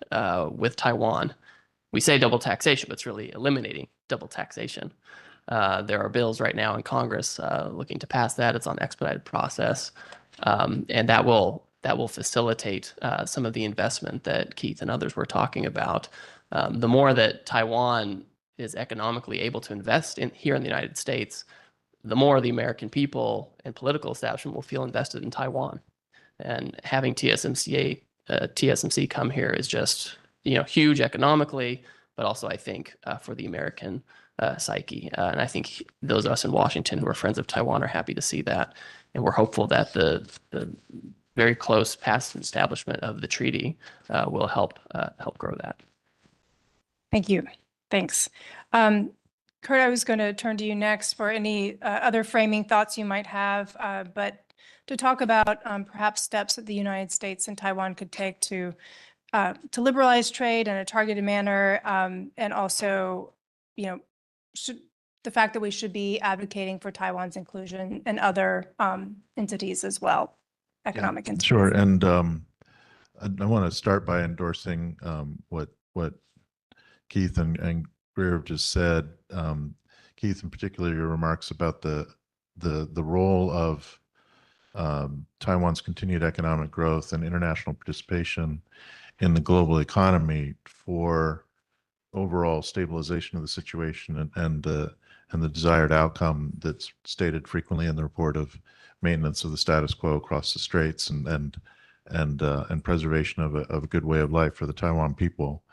with Taiwan. We say double taxation, but it's really eliminating double taxation. There are bills right now in Congress looking to pass that. It's on expedited process, and that will facilitate some of the investment that Keith and others were talking about. The more that Taiwan is economically able to invest here in the United States, the more the American people and political establishment will feel invested in Taiwan. And having TSMC come here is just huge economically, but also I think for the American psyche. And I think those of us in Washington who are friends of Taiwan are happy to see that, and we're hopeful that the very close past establishment of the treaty will help grow that. Thank you. Thanks. Kurt, I was going to turn to you next for any other framing thoughts you might have, but to talk about perhaps steps that the United States and Taiwan could take to liberalize trade in a targeted manner, and also, the fact that we should be advocating for Taiwan's inclusion in other entities as well, economic entities. Sure, and I want to start by endorsing what Keith and Greer have just said. Keith, in particular, your remarks about the role of Taiwan's continued economic growth and international participation in the global economy for overall stabilization of the situation and the desired outcome that's stated frequently in the report of maintenance of the status quo across the straits and preservation of a good way of life for the Taiwan people.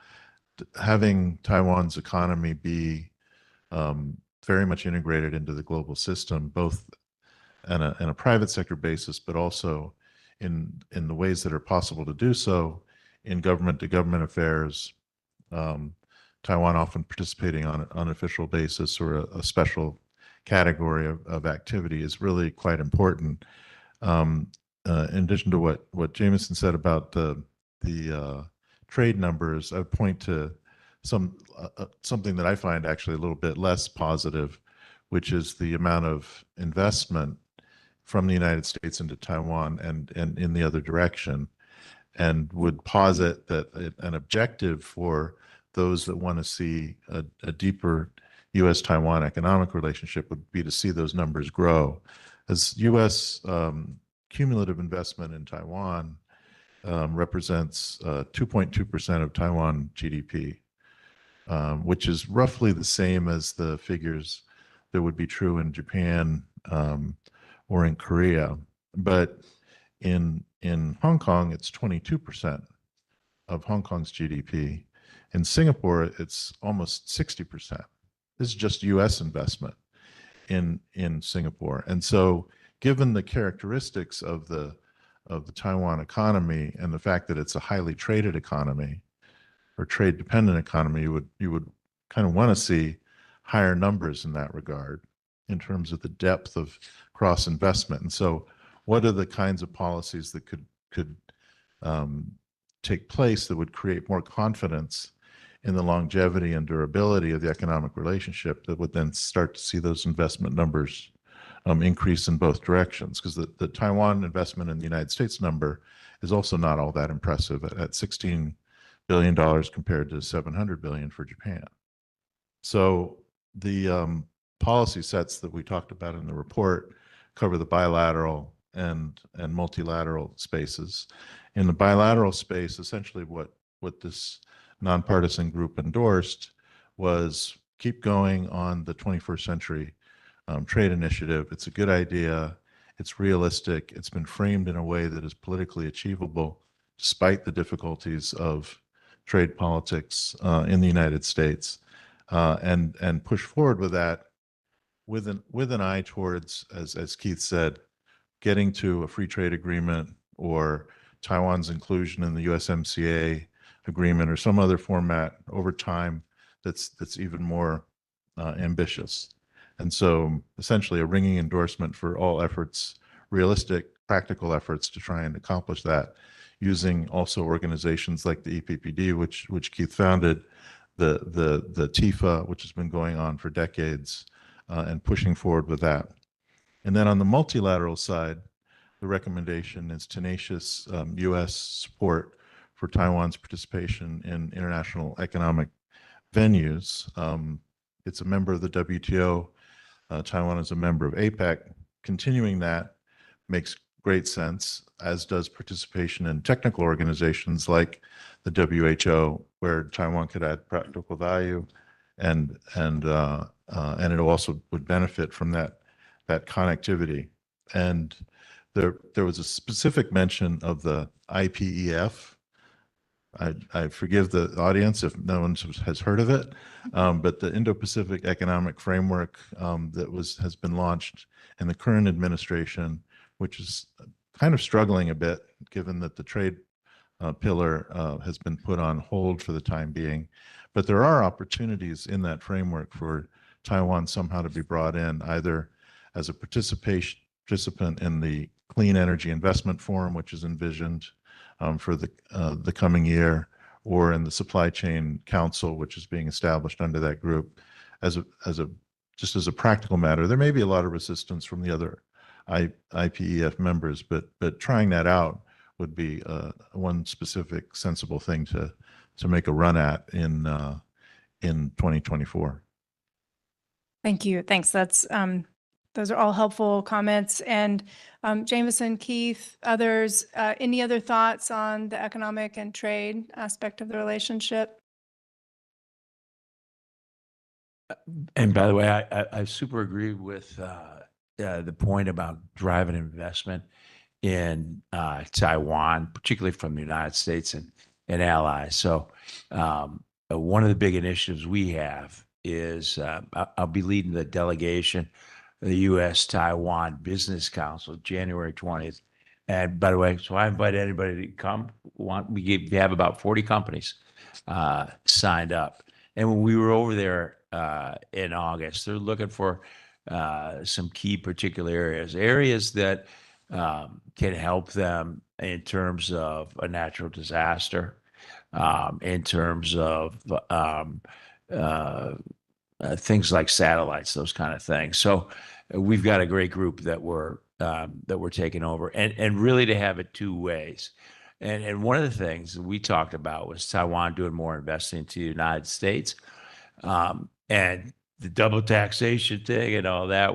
Having Taiwan's economy be very much integrated into the global system, both in a private sector basis, but also in the ways that are possible to do so in government-to-government affairs, Taiwan often participating on an unofficial basis or a special category of activity is really quite important. In addition to what Jameson said about the trade numbers, I would point to something that I find actually a little bit less positive, which is the amount of investment from the United States into Taiwan and in the other direction, and would posit that an objective for those that want to see a deeper US-Taiwan economic relationship would be to see those numbers grow. As US cumulative investment in Taiwan represents 2.2% of Taiwan GDP, which is roughly the same as the figures that would be true in Japan or in Korea. But in Hong Kong, it's 22% of Hong Kong's GDP. In Singapore, it's almost 60%. This is just US investment in Singapore. And so given the characteristics of the Taiwan economy and the fact that it's a highly traded economy or trade dependent economy, you would kind of want to see higher numbers in that regard in terms of the depth of cross investment. And so what are the kinds of policies that could take place that would create more confidence in the longevity and durability of the economic relationship that would then start to see those investment numbers increase in both directions? Because the Taiwan investment in the United States number is also not all that impressive at $16 billion compared to $700 billion for Japan. So the policy sets that we talked about in the report cover the bilateral and multilateral spaces. In the bilateral space, essentially what this nonpartisan group endorsed was keep going on the 21st century trade initiative. It's a good idea. It's realistic. It's been framed in a way that is politically achievable, despite the difficulties of trade politics in the United States, and push forward with that with an eye towards, as Keith said, getting to a free trade agreement or Taiwan's inclusion in the USMCA agreement or some other format over time that's even more ambitious. And so essentially a ringing endorsement for all efforts, realistic, practical efforts to try and accomplish that, using also organizations like the EPPD, which Keith founded, the TIFA, which has been going on for decades, and pushing forward with that. And then on the multilateral side, the recommendation is tenacious US support for Taiwan's participation in international economic venues. It's a member of the WTO. Taiwan is a member of APEC. Continuing that makes great sense, as does participation in technical organizations like the WHO, where Taiwan could add practical value, and it also would benefit from that connectivity. And there was a specific mention of the IPEF. I forgive the audience if no one has heard of it, but the Indo-Pacific Economic Framework that has been launched in the current administration, which is kind of struggling a bit, given that the trade pillar has been put on hold for the time being. But there are opportunities in that framework for Taiwan somehow to be brought in, either as a participant in the Clean Energy Investment Forum, which is envisioned for the coming year, or in the Supply Chain Council, which is being established under that group. Just as a practical matter, there may be a lot of resistance from the other IPEF members, but trying that out would be one specific sensible thing to make a run at in 2024. Thank you. Thanks. Those are all helpful comments. And Jameson, Keith, others, any other thoughts on the economic and trade aspect of the relationship? And by the way, I super agree with the point about driving investment in Taiwan, particularly from the United States and allies. So one of the big initiatives we have is I'll be leading the delegation of the US-Taiwan Business Council, January 20th. And by the way, so I invite anybody to come. We have about 40 companies signed up. And when we were over there in August, they're looking for some key particular areas that can help them in terms of a natural disaster, in terms of things like satellites, those kind of things. So we've got a great group that we're taking over, and really to have it two ways. And one of the things we talked about was Taiwan doing more investing into the United States, and the double taxation thing and all that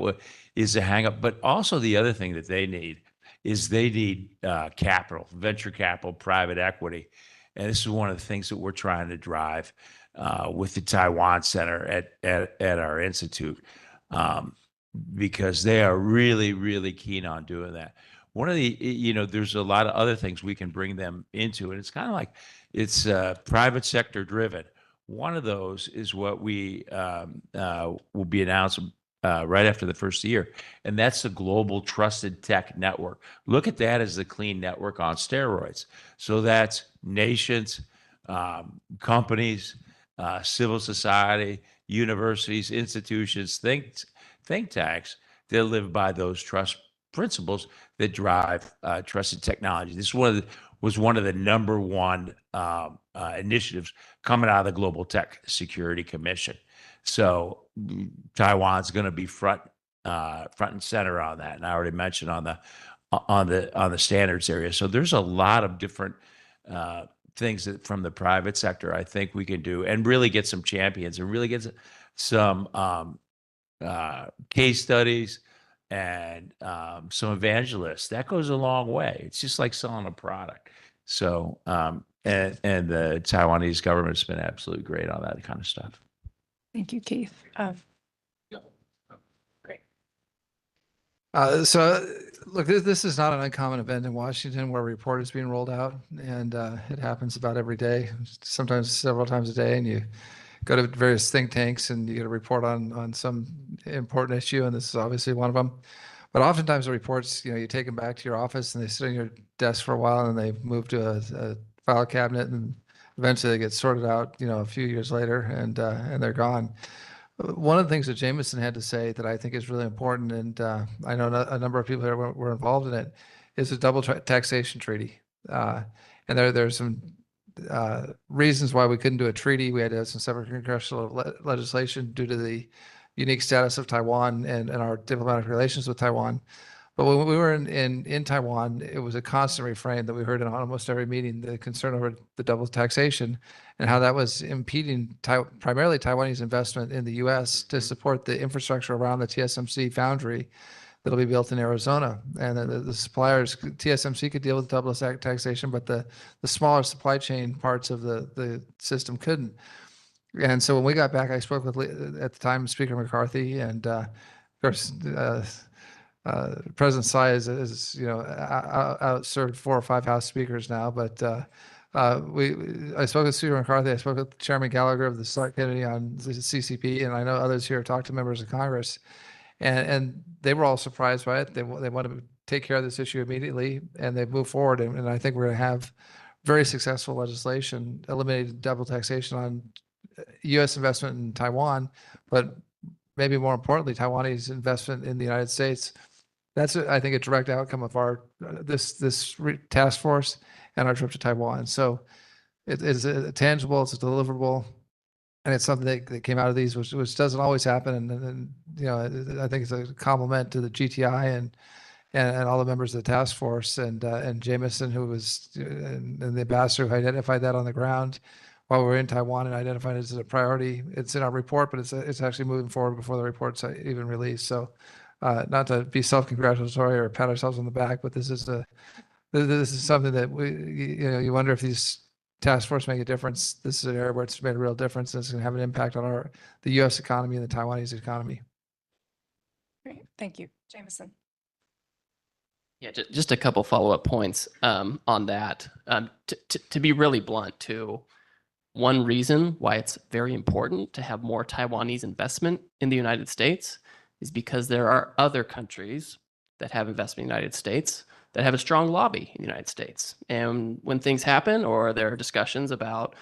is a hang up. But also the other thing that they need is capital, venture capital, private equity. And this is one of the things that we're trying to drive with the Taiwan Center at our institute, because they are really, really keen on doing that. One of the, there's a lot of other things we can bring them into, and it's kind of like it's private sector driven. One of those is what we will be announcing right after the first year, and that's the Global Trusted Tech Network. Look at that as the clean network on steroids. So that's nations, companies, civil society, universities, institutions, think tanks that live by those trust principles that drive trusted technology. This was one of the number one initiatives coming out of the Global Tech Security Commission. So Taiwan's going to be front and center on that, and I already mentioned on the standards area. So there's a lot of different things that from the private sector I think we can do, and really get some champions, and really get some case studies and some evangelists. That goes a long way. It's just like selling a product. So and the Taiwanese government's been absolutely great on that kind of stuff. Thank you, Keith. Great. So look, this is not an uncommon event in Washington where a report is being rolled out, and it happens about every day, sometimes several times a day, and you go to various think tanks and you get a report on some important issue, and this is obviously one of them. But oftentimes the reports, you take them back to your office and they sit on your desk for a while, and they move to a file cabinet, and eventually they get sorted out, a few years later, and they're gone. One of the things that Jameson had to say that I think is really important, and I know a number of people here were involved in it, is the double taxation treaty. And there's some reasons why we couldn't do a treaty. We had to have some separate congressional legislation due to the unique status of Taiwan and our diplomatic relations with Taiwan. But when we were in Taiwan, it was a constant refrain that we heard in almost every meeting, the concern over the double taxation and how that was impeding primarily Taiwanese investment in the U.S. to support the infrastructure around the TSMC foundry that'll be built in Arizona. And the suppliers, TSMC could deal with double taxation, but the smaller supply chain parts of the system couldn't. And so when we got back, I spoke with, at the time, Speaker McCarthy, and of course, President Tsai is outserved 4 or 5 House speakers now, but I spoke with Speaker McCarthy. I spoke with Chairman Gallagher of the Select Committee on the CCP, and I know others here talked to members of Congress, and they were all surprised by it. They wanted to take care of this issue immediately, and they've moved forward. And I think we're going to have very successful legislation eliminating double taxation on U.S. investment in Taiwan, but maybe more importantly, Taiwanese investment in the United States. That's, I think, a direct outcome of our this task force and our trip to Taiwan. So it's tangible, it's deliverable, and it's something that came out of these, which doesn't always happen. And I think it's a compliment to the GTI and all the members of the task force, and Jameson, who was and the ambassador who identified that on the ground while we were in Taiwan and identified it as a priority. It's in our report, but it's actually moving forward before the report's even released. So not to be self-congratulatory or pat ourselves on the back, but this is something that you wonder if these task force make a difference, this is an area where it's made a real difference. And it's going to have an impact on the U.S. economy and the Taiwanese economy. Great. Thank you. Jameson. Yeah, just a couple follow-up points on that. To be really blunt, too, one reason why it's very important to have more Taiwanese investment in the United States is because there are other countries that have investment in the United States that have a strong lobby in the United States. And when things happen or there are discussions about,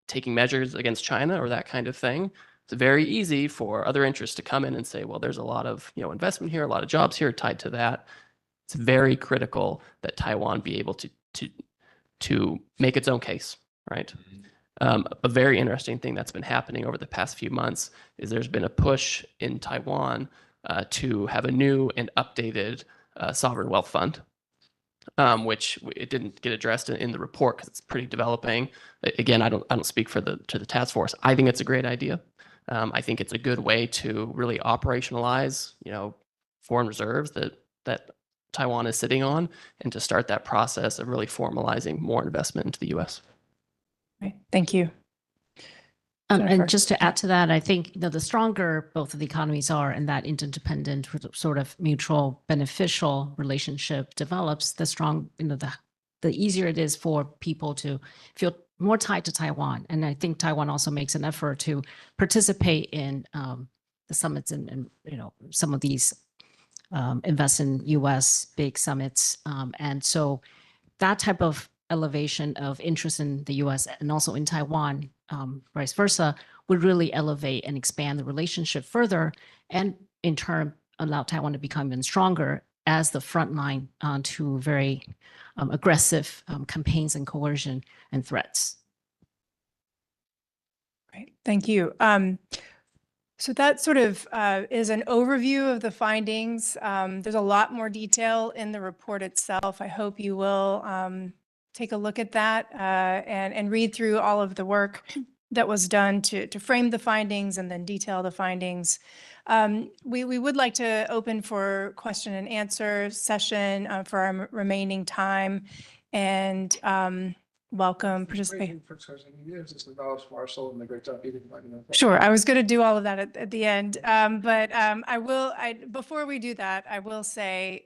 taking measures against China or that kind of thing, it's very easy for other interests to come in and say, well, there's a lot of, investment here, a lot of jobs here tied to that. It's very critical that Taiwan be able to make its own case, right? A very interesting thing that's been happening over the past few months is there's been a push in Taiwan to have a new and updated sovereign wealth fund, which it didn't get addressed in the report because it's pretty developing. Again, I don't speak to the task force. I think it's a great idea. I think it's a good way to really operationalize, foreign reserves that Taiwan is sitting on, and to start that process of really formalizing more investment into the U.S. Right. Thank you. Jennifer. And just to add to that, I think the stronger both of the economies are and that interdependent sort of mutual beneficial relationship develops, the strong, the easier it is for people to feel more tied to Taiwan. And I think Taiwan also makes an effort to participate in the summits and some of these invest in U.S. big summits. And so that type of elevation of interest in the U.S. and also in Taiwan, vice versa, would really elevate and expand the relationship further, and in turn allow Taiwan to become even stronger as the front line to very aggressive campaigns and coercion and threats. Great. Thank you. So that sort of is an overview of the findings. There's a lot more detail in the report itself. I hope you will take a look at that and read through all of the work that was done to frame the findings and then detail the findings. We would like to open for question and answer session for our remaining time, and welcome participate. Sure, I was going to do all of that at the end, but before we do that, I will say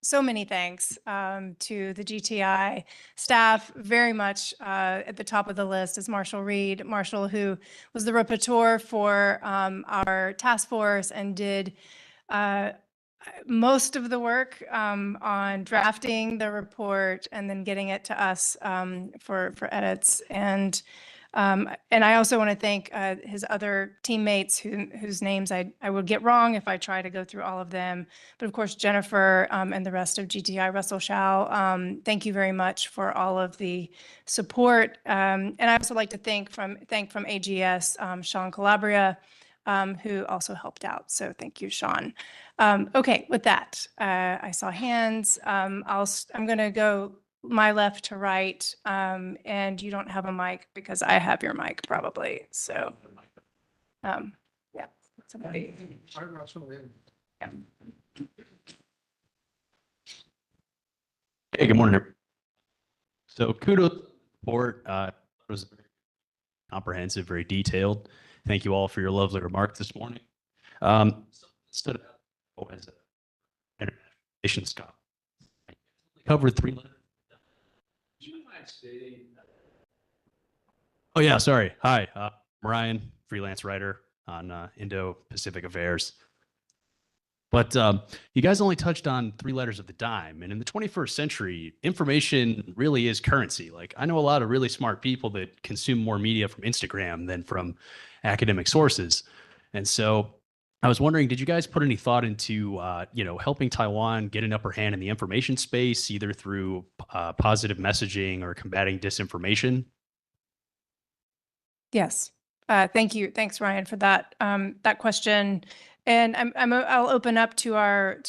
so many thanks to the GTI staff. Very much at the top of the list is Marshall Reed. Marshall, who was the rapporteur for our task force and did most of the work on drafting the report and then getting it to us for edits. And I also want to thank his other teammates whose names I would get wrong if I try to go through all of them. But of course, Jennifer and the rest of GTI, Russell Shao, thank you very much for all of the support. And I also like to thank from AGS, Sean Calabria, who also helped out. So thank you, Sean. Okay, with that, I saw hands. I'm going to go my left to right, and you don't have a mic because I have your mic probably. So, yeah, somebody. Yeah. Hey, good morning, everyone. So kudos to the report. It was very comprehensive, very detailed. Thank you all for your lovely remarks this morning. Stood out as an international relations scholar. Covered 3 letters. Do you mind stating? Oh yeah, sorry. Hi, Ryan, freelance writer on Indo-Pacific affairs. But you guys only touched on 3 letters of the dime. And in the 21st century, information really is currency. Like, I know a lot of really smart people that consume more media from Instagram than from academic sources. And so I was wondering, did you guys put any thought into, helping Taiwan get an upper hand in the information space, either through positive messaging or combating disinformation? Yes. Thank you. Thanks, Ryan, for that question. And I'll open up to our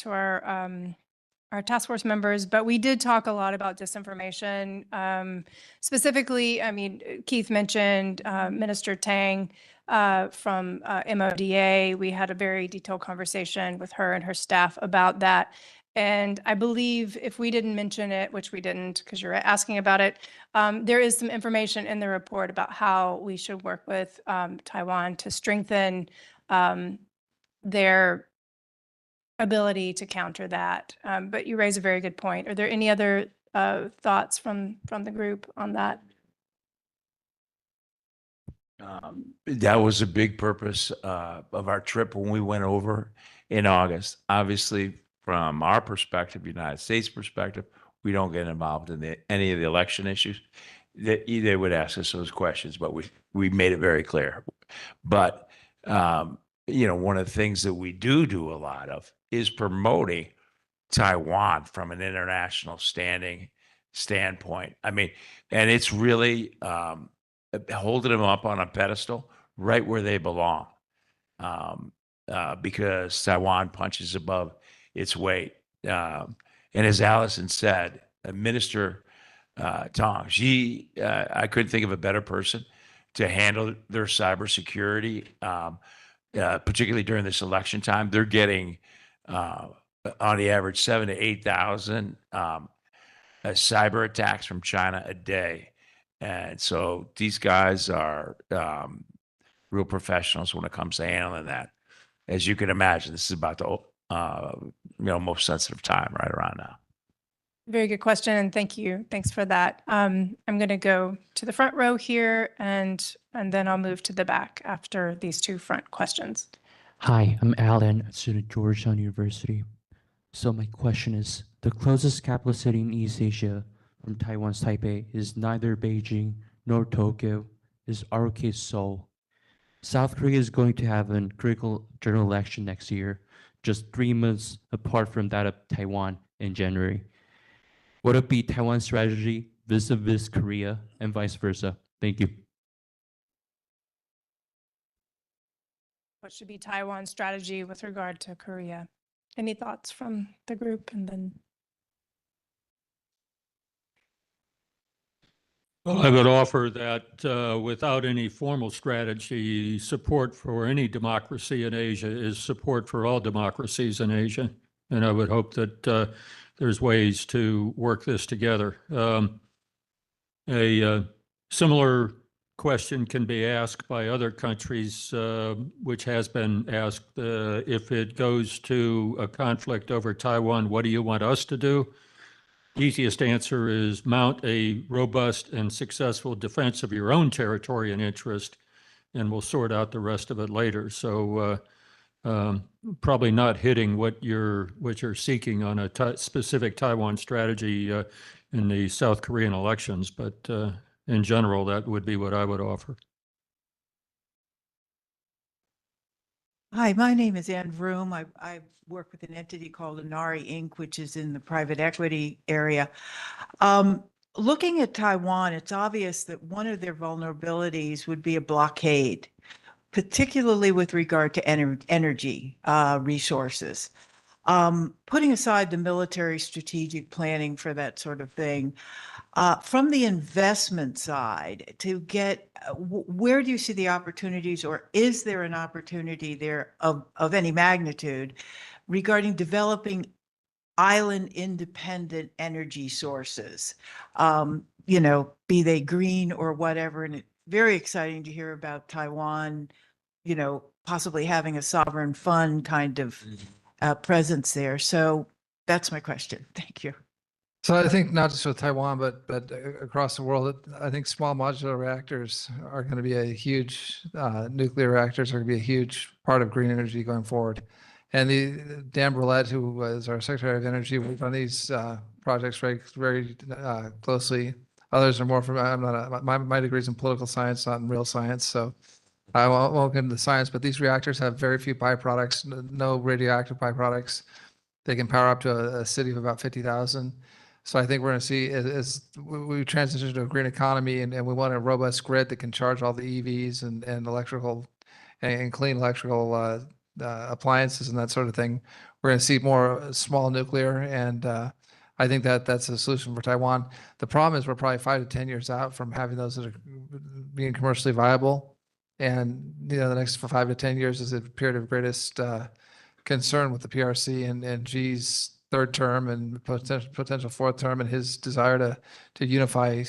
task force members, but we did talk a lot about disinformation. Specifically, I mean, Keith mentioned Minister Tang from MODA. We had a very detailed conversation with her and her staff about that. And I believe if we didn't mention it, which we didn't because you're asking about it, there is some information in the report about how we should work with Taiwan to strengthen their ability to counter that. But you raise a very good point. Are there any other thoughts from the group on that? That was a big purpose of our trip when we went over in August. Obviously, from our perspective, United States perspective, we don't get involved in any of the election issues. They would ask us those questions, but we made it very clear. But one of the things that we do a lot of is promoting Taiwan from an international standpoint. I mean, and it's really holding them up on a pedestal right where they belong, because Taiwan punches above its weight. And as Allison said, Minister Tong, I couldn't think of a better person to handle their cybersecurity, particularly during this election time. They're getting, on the average, 7,000 to 8,000 cyber attacks from China a day. And so these guys are real professionals when it comes to handling that. As you can imagine, this is about the most sensitive time right around now. Very good question, and thank you. Thanks for that. I'm going to go to the front row here, and then I'll move to the back after these two front questions. Hi, I'm Alan, a student at Georgetown University. So my question is, the closest capital city in East Asia from Taiwan's Taipei is neither Beijing nor Tokyo, is ROK Seoul. South Korea is going to have a critical general election next year, just 3 months apart from that of Taiwan in January. What would be Taiwan's strategy vis-a-vis Korea and vice versa? Thank you. What should be Taiwan's strategy with regard to Korea? Any thoughts from the group? And then Well, I would offer that without any formal strategy, support for any democracy in Asia is support for all democracies in Asia. And I would hope that there's ways to work this together. A similar question can be asked by other countries, which has been asked, if it goes to a conflict over Taiwan, what do you want us to do? Easiest answer is mount a robust and successful defense of your own territory and interest, and we'll sort out the rest of it later. So probably not hitting what you're seeking on a specific Taiwan strategy in the South Korean elections, but in general, that would be what I would offer. Hi, my name is Ann Vroom. I work with an entity called Inari Inc., which is in the private equity area. Looking at Taiwan, it's obvious that one of their vulnerabilities would be a blockade, particularly with regard to energy resources. Putting aside the military strategic planning for that sort of thing, from the investment side, to get where do you see the opportunities, or is there an opportunity there of any magnitude regarding developing island independent energy sources, be they green or whatever? And it's very exciting to hear about Taiwan, possibly having a sovereign fund kind of presence there. So that's my question. Thank you. So I think not just with Taiwan, but across the world, I think small modular reactors are going to be a huge, nuclear reactors are going to be a huge part of green energy going forward. And Dan Brulette, who was our Secretary of Energy, worked on these projects very, very closely. Others are more from, my degree is in political science, not in real science. So I won't get into the science, but these reactors have very few byproducts, no radioactive byproducts. They can power up to a city of about 50,000. So I think we're going to see as we transition to a green economy, and we want a robust grid that can charge all the EVs and electrical and clean electrical appliances and that sort of thing. We're going to see more small nuclear, and I think that's a solution for Taiwan. The problem is we're probably 5 to 10 years out from having those that are being commercially viable, and the next 5 to 10 years is a period of greatest concern with the PRC and Xi's third term and potential fourth term, and his desire to unify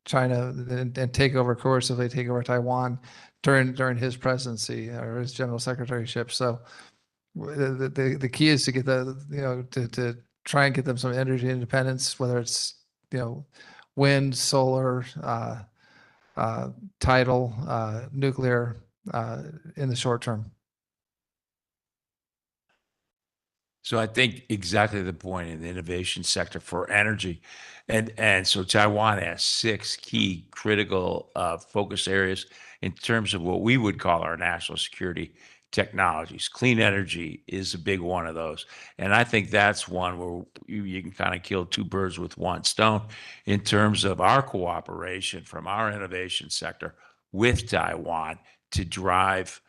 China and take over coercively, take over Taiwan during his presidency or his general secretaryship. So the key is to get to try and get them some energy independence, whether it's wind, solar, tidal, nuclear in the short term. So I think exactly the point in the innovation sector for energy. And so Taiwan has 6 key critical focus areas in terms of what we would call our national security technologies. Clean energy is a big one of those. And I think that's one where you can kind of kill 2 birds with 1 stone in terms of our cooperation from our innovation sector with Taiwan to drive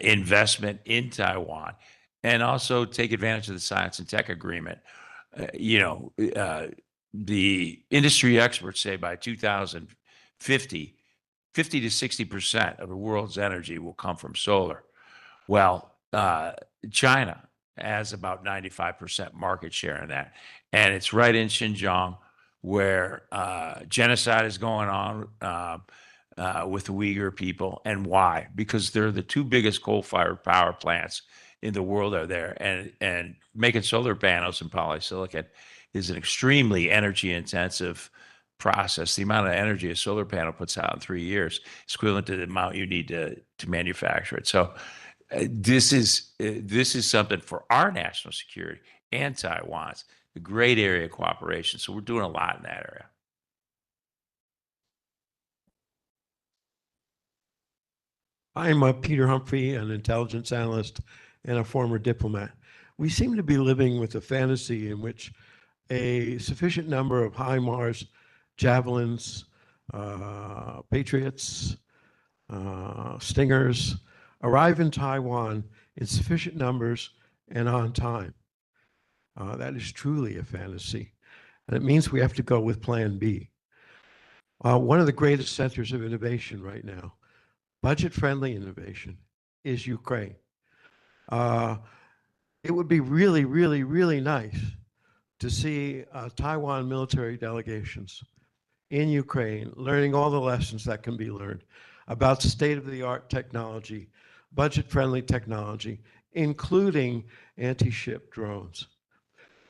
investment in Taiwan, and also take advantage of the science and tech agreement. The industry experts say by 2050, 50 to 60% of the world's energy will come from solar. Well, China has about 95% market share in that. And it's right in Xinjiang where genocide is going on with the Uyghur people. And why? Because they're the 2 biggest coal-fired power plants in the world are there, and making solar panels and polysilicon is an extremely energy intensive process. The amount of energy a solar panel puts out in 3 years is equivalent to the amount you need to manufacture it. So this is something for our national security and Taiwan's a great area of cooperation. So we're doing a lot in that area. I'm Peter Humphrey, an intelligence analyst and a former diplomat. We seem to be living with a fantasy in which a sufficient number of HIMARS, Javelins, Patriots, Stingers arrive in Taiwan in sufficient numbers and on time. That is truly a fantasy. And it means we have to go with Plan B. One of the greatest centers of innovation right now, budget-friendly innovation, is Ukraine. It would be really, really, really nice to see Taiwan military delegations in Ukraine learning all the lessons that can be learned about state-of-the-art technology, budget-friendly technology, including anti-ship drones.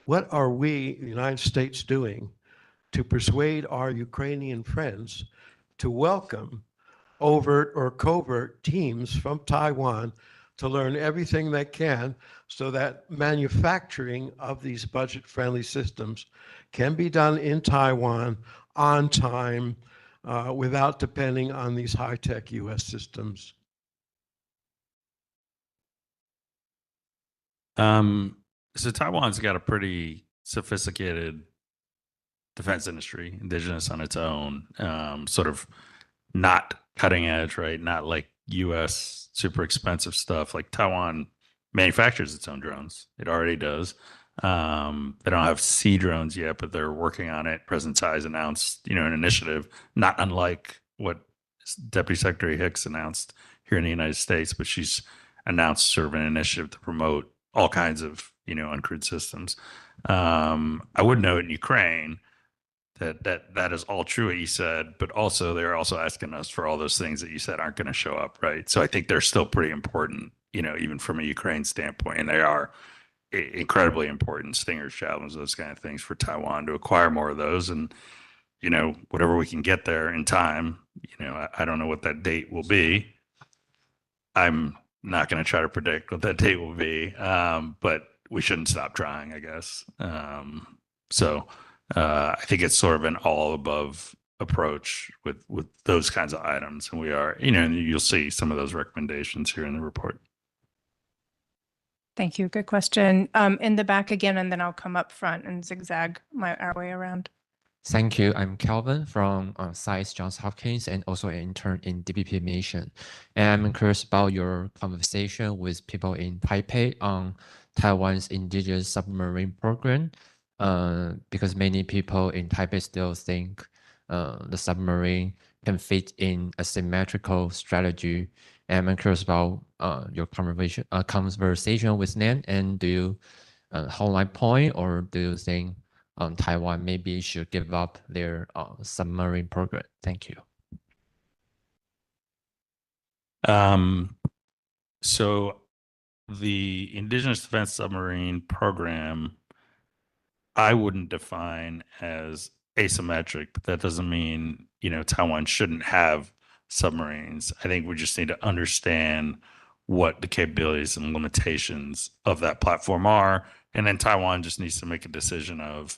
What are we, the United States, doing to persuade our Ukrainian friends to welcome overt or covert teams from Taiwan to learn everything they can so that manufacturing of these budget-friendly systems can be done in Taiwan on time without depending on these high-tech US systems? So Taiwan's got a pretty sophisticated defense industry, indigenous on its own, sort of not cutting edge, right? Not like US super expensive stuff. Like Taiwan manufactures its own drones. It already does. They don't have sea drones yet, but they're working on it. President Tsai has announced, an initiative, not unlike what Deputy Secretary Hicks announced here in the United States, but she's announced sort of an initiative to promote all kinds of, uncrewed systems. I would note in Ukraine that is all true what you said, but also they're also asking us for all those things that you said aren't going to show up, right? So I think they're still pretty important, even from a Ukraine standpoint, and they are incredibly important, Stingers, Javelins, those kind of things for Taiwan to acquire more of those, and whatever we can get there in time. I don't know what that date will be. I'm not going to try to predict what that date will be, but we shouldn't stop trying, I guess. So I think it's sort of an all above approach with those kinds of items. And we are, and you'll see some of those recommendations here in the report. Thank you. Good question. In the back again, and then I'll come up front and zigzag our way around. Thank you. I'm Calvin from SAIS Johns Hopkins and also an intern in DPP mission. And I'm curious about your conversation with people in Taipei on Taiwan's indigenous submarine program, because many people in Taipei still think the submarine can fit in a symmetrical strategy. And I'm curious about your conversation with them, and do you homeline point, or do you think Taiwan maybe should give up their submarine program? Thank you. So the Indigenous Defense Submarine Program, I wouldn't define as asymmetric, but that doesn't mean, Taiwan shouldn't have submarines. I think we just need to understand what the capabilities and limitations of that platform are. And then Taiwan just needs to make a decision of,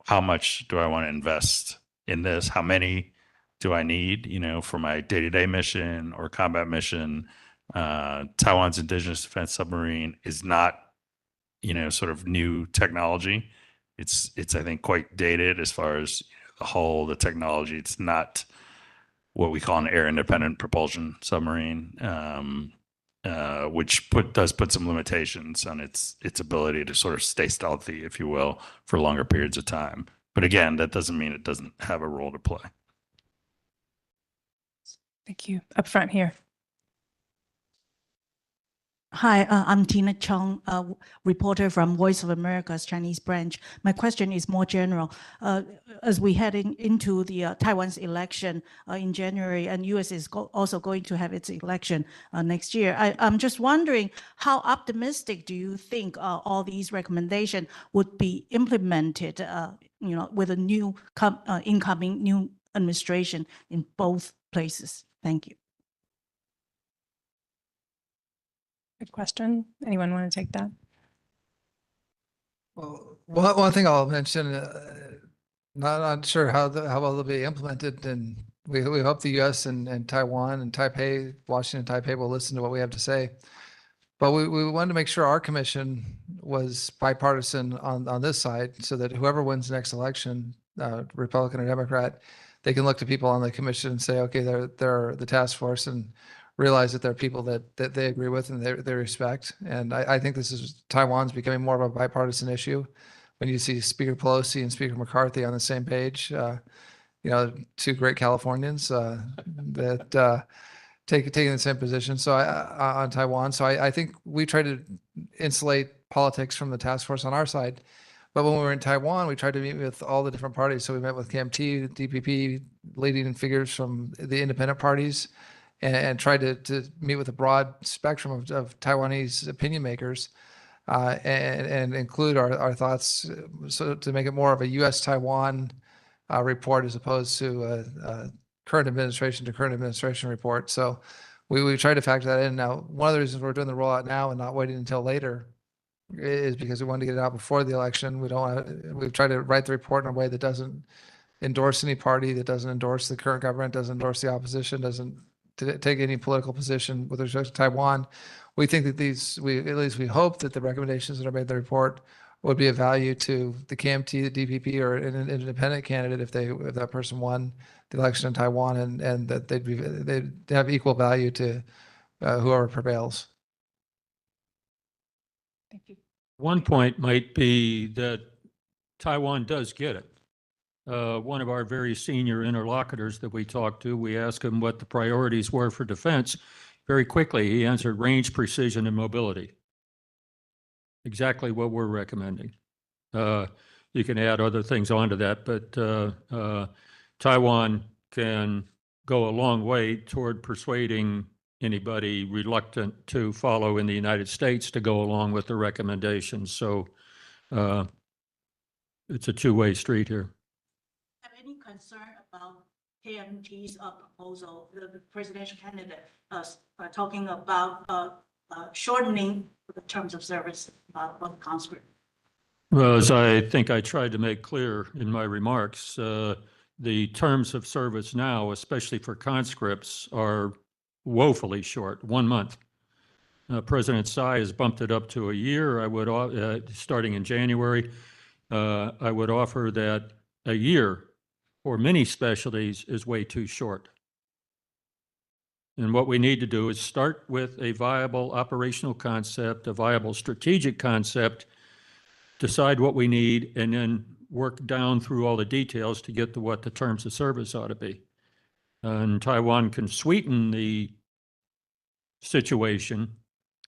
how much do I want to invest in this? How many do I need, for my day-to-day mission or combat mission? Taiwan's indigenous defense submarine is not, sort of new technology. It's I think quite dated as far as the technology. It's not what we call an air independent propulsion submarine, which does put some limitations on its ability to sort of stay stealthy, if you will, for longer periods of time. But again, that doesn't mean it doesn't have a role to play. Thank you. Up front here. Hi, I'm Tina Chung, reporter from Voice of America's Chinese branch. My question is more general. As we head into the Taiwan's election in January, and US is also going to have its election next year, I'm just wondering, how optimistic do you think all these recommendations would be implemented, with a new incoming new administration in both places? Thank you. Good question. Anyone want to take that? Well, one thing I'll mention, not sure how well they'll be implemented, and we hope the U.S. and Taiwan and Taipei, Washington, Taipei will listen to what we have to say. But we wanted to make sure our commission was bipartisan on this side, so that whoever wins the next election, Republican or Democrat, they can look to people on the commission and say, okay, they're the task force, and realize that there are people that they agree with and they respect. And I think Taiwan's becoming more of a bipartisan issue when you see Speaker Pelosi and Speaker McCarthy on the same page, two great Californians that taking the same position. So on Taiwan. So I think we try to insulate politics from the task force on our side. But when we were in Taiwan, we tried to meet with all the different parties. So we met with KMT, DPP, leading figures from the independent parties, and tried to meet with a broad spectrum of Taiwanese opinion makers, and include our thoughts, so to make it more of a US-Taiwan report as opposed to a current administration to current administration report. So we tried to factor that in. Now, one of the reasons we're doing the rollout now and not waiting until later is because we wanted to get it out before the election. We've tried to write the report in a way that doesn't endorse any party, that doesn't endorse the current government, doesn't endorse the opposition, doesn't take any political position with respect to Taiwan. We think that at least we hope that the recommendations that are made in the report would be of value to the KMT, the DPP, or an independent candidate if that person won the election in Taiwan, and that they'd have equal value to whoever prevails. Thank you. One point might be that Taiwan does get it. One of our very senior interlocutors that we talked to, we asked him what the priorities were for defense. Very quickly, he answered range, precision, and mobility. Exactly what we're recommending. You can add other things onto that, but Taiwan can go a long way toward persuading anybody reluctant to follow in the United States to go along with the recommendations. So it's a two-way street here. Have any concern about KMT's proposal, the presidential candidate talking about shortening the terms of service of the conscript? Well, as I think I tried to make clear in my remarks, the terms of service now, especially for conscripts, are woefully short, 1 month. President Tsai has bumped it up to a year. I would, starting in January, I would offer that a year for many specialties is way too short. And what we need to do is start with a viable operational concept, a viable strategic concept, decide what we need, and then work down through all the details to get to what the terms of service ought to be. And Taiwan can sweeten the situation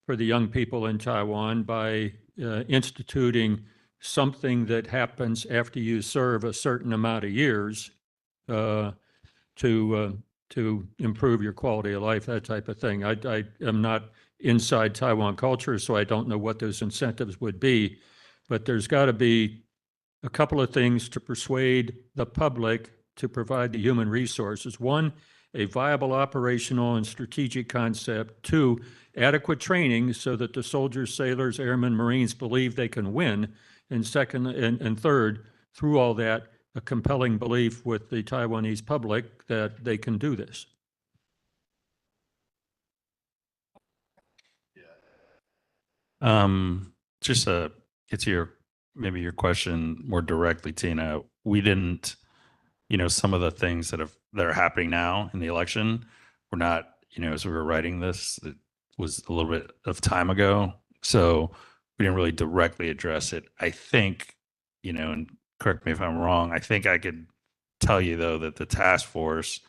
for the young people in Taiwan by instituting something that happens after you serve a certain amount of years to improve your quality of life, that type of thing. I am not inside Taiwan culture, so I don't know what those incentives would be, but there's got to be a couple of things to persuade the public to provide the human resources. One, a viable operational and strategic concept. Two, adequate training so that the soldiers, sailors, airmen, Marines believe they can win. And second, and third, through all that, a compelling belief with the Taiwanese public that they can do this. Just to get to maybe your question more directly, Tina, we didn't, some of the things that are happening now in the election were not, as we were writing this, it was a little bit of time ago. So we didn't really directly address it. I think, and correct me if I'm wrong, I think I could tell you though that the task force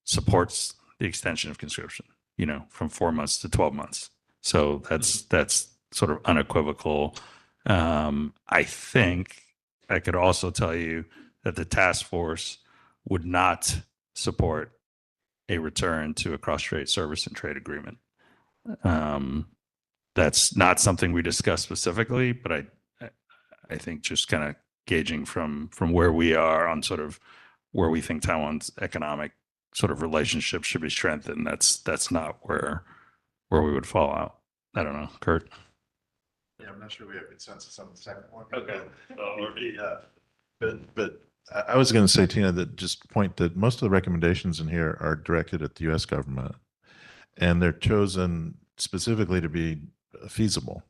supports the extension of conscription, from 4 months to 12 months. So that's sort of unequivocal. I think I could also tell you that the task force would not support a return to a cross-strait service and trade agreement. That's not something we discussed specifically, but I think just kind of gauging from where we are on sort of where we think Taiwan's economic sort of relationship should be strengthened, that's not where we would fall out. I don't know, Kurt. Yeah, I'm not sure we have consensus on the second one. Okay. But I was going to say, Tina, that just point that most of the recommendations in here are directed at the U.S. government, and they're chosen specifically to be feasible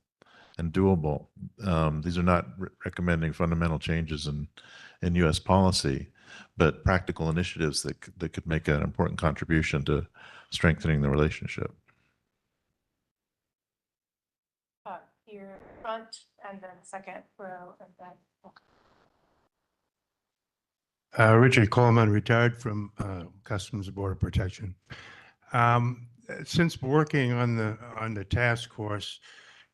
and doable. These are not recommending fundamental changes in U.S. policy, but practical initiatives that could make an important contribution to strengthening the relationship. Here, front, and then second row, and then. Richard Coleman, retired from Customs and Border Protection. Since working on the task force,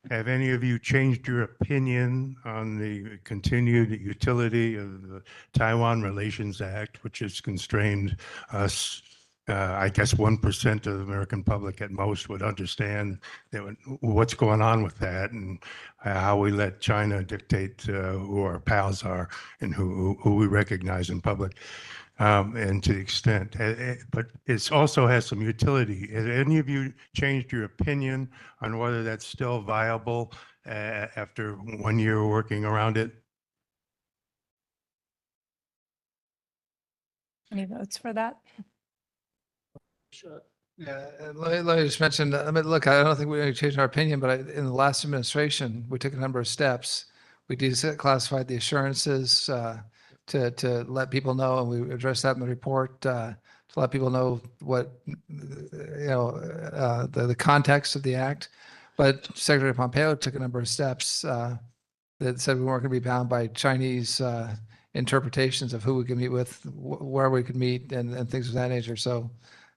have any of you changed your opinion on the continued utility of the Taiwan Relations Act, which has constrained us? I guess 1% of the American public at most would understand what's going on with that, and how we let China dictate who our pals are and who we recognize in public, and to the extent. But it also has some utility. Has any of you changed your opinion on whether that's still viable after 1 year working around it? Any votes for that? Sure. Yeah, and let me just mention, look, I don't think we changed our opinion, but in the last administration, we took a number of steps. We declassified the assurances to let people know, and we addressed that in the report, to let people know what, the context of the act. But Secretary Pompeo took a number of steps that said we weren't going to be bound by Chinese interpretations of who we could meet with, where we could meet, and things of that nature. So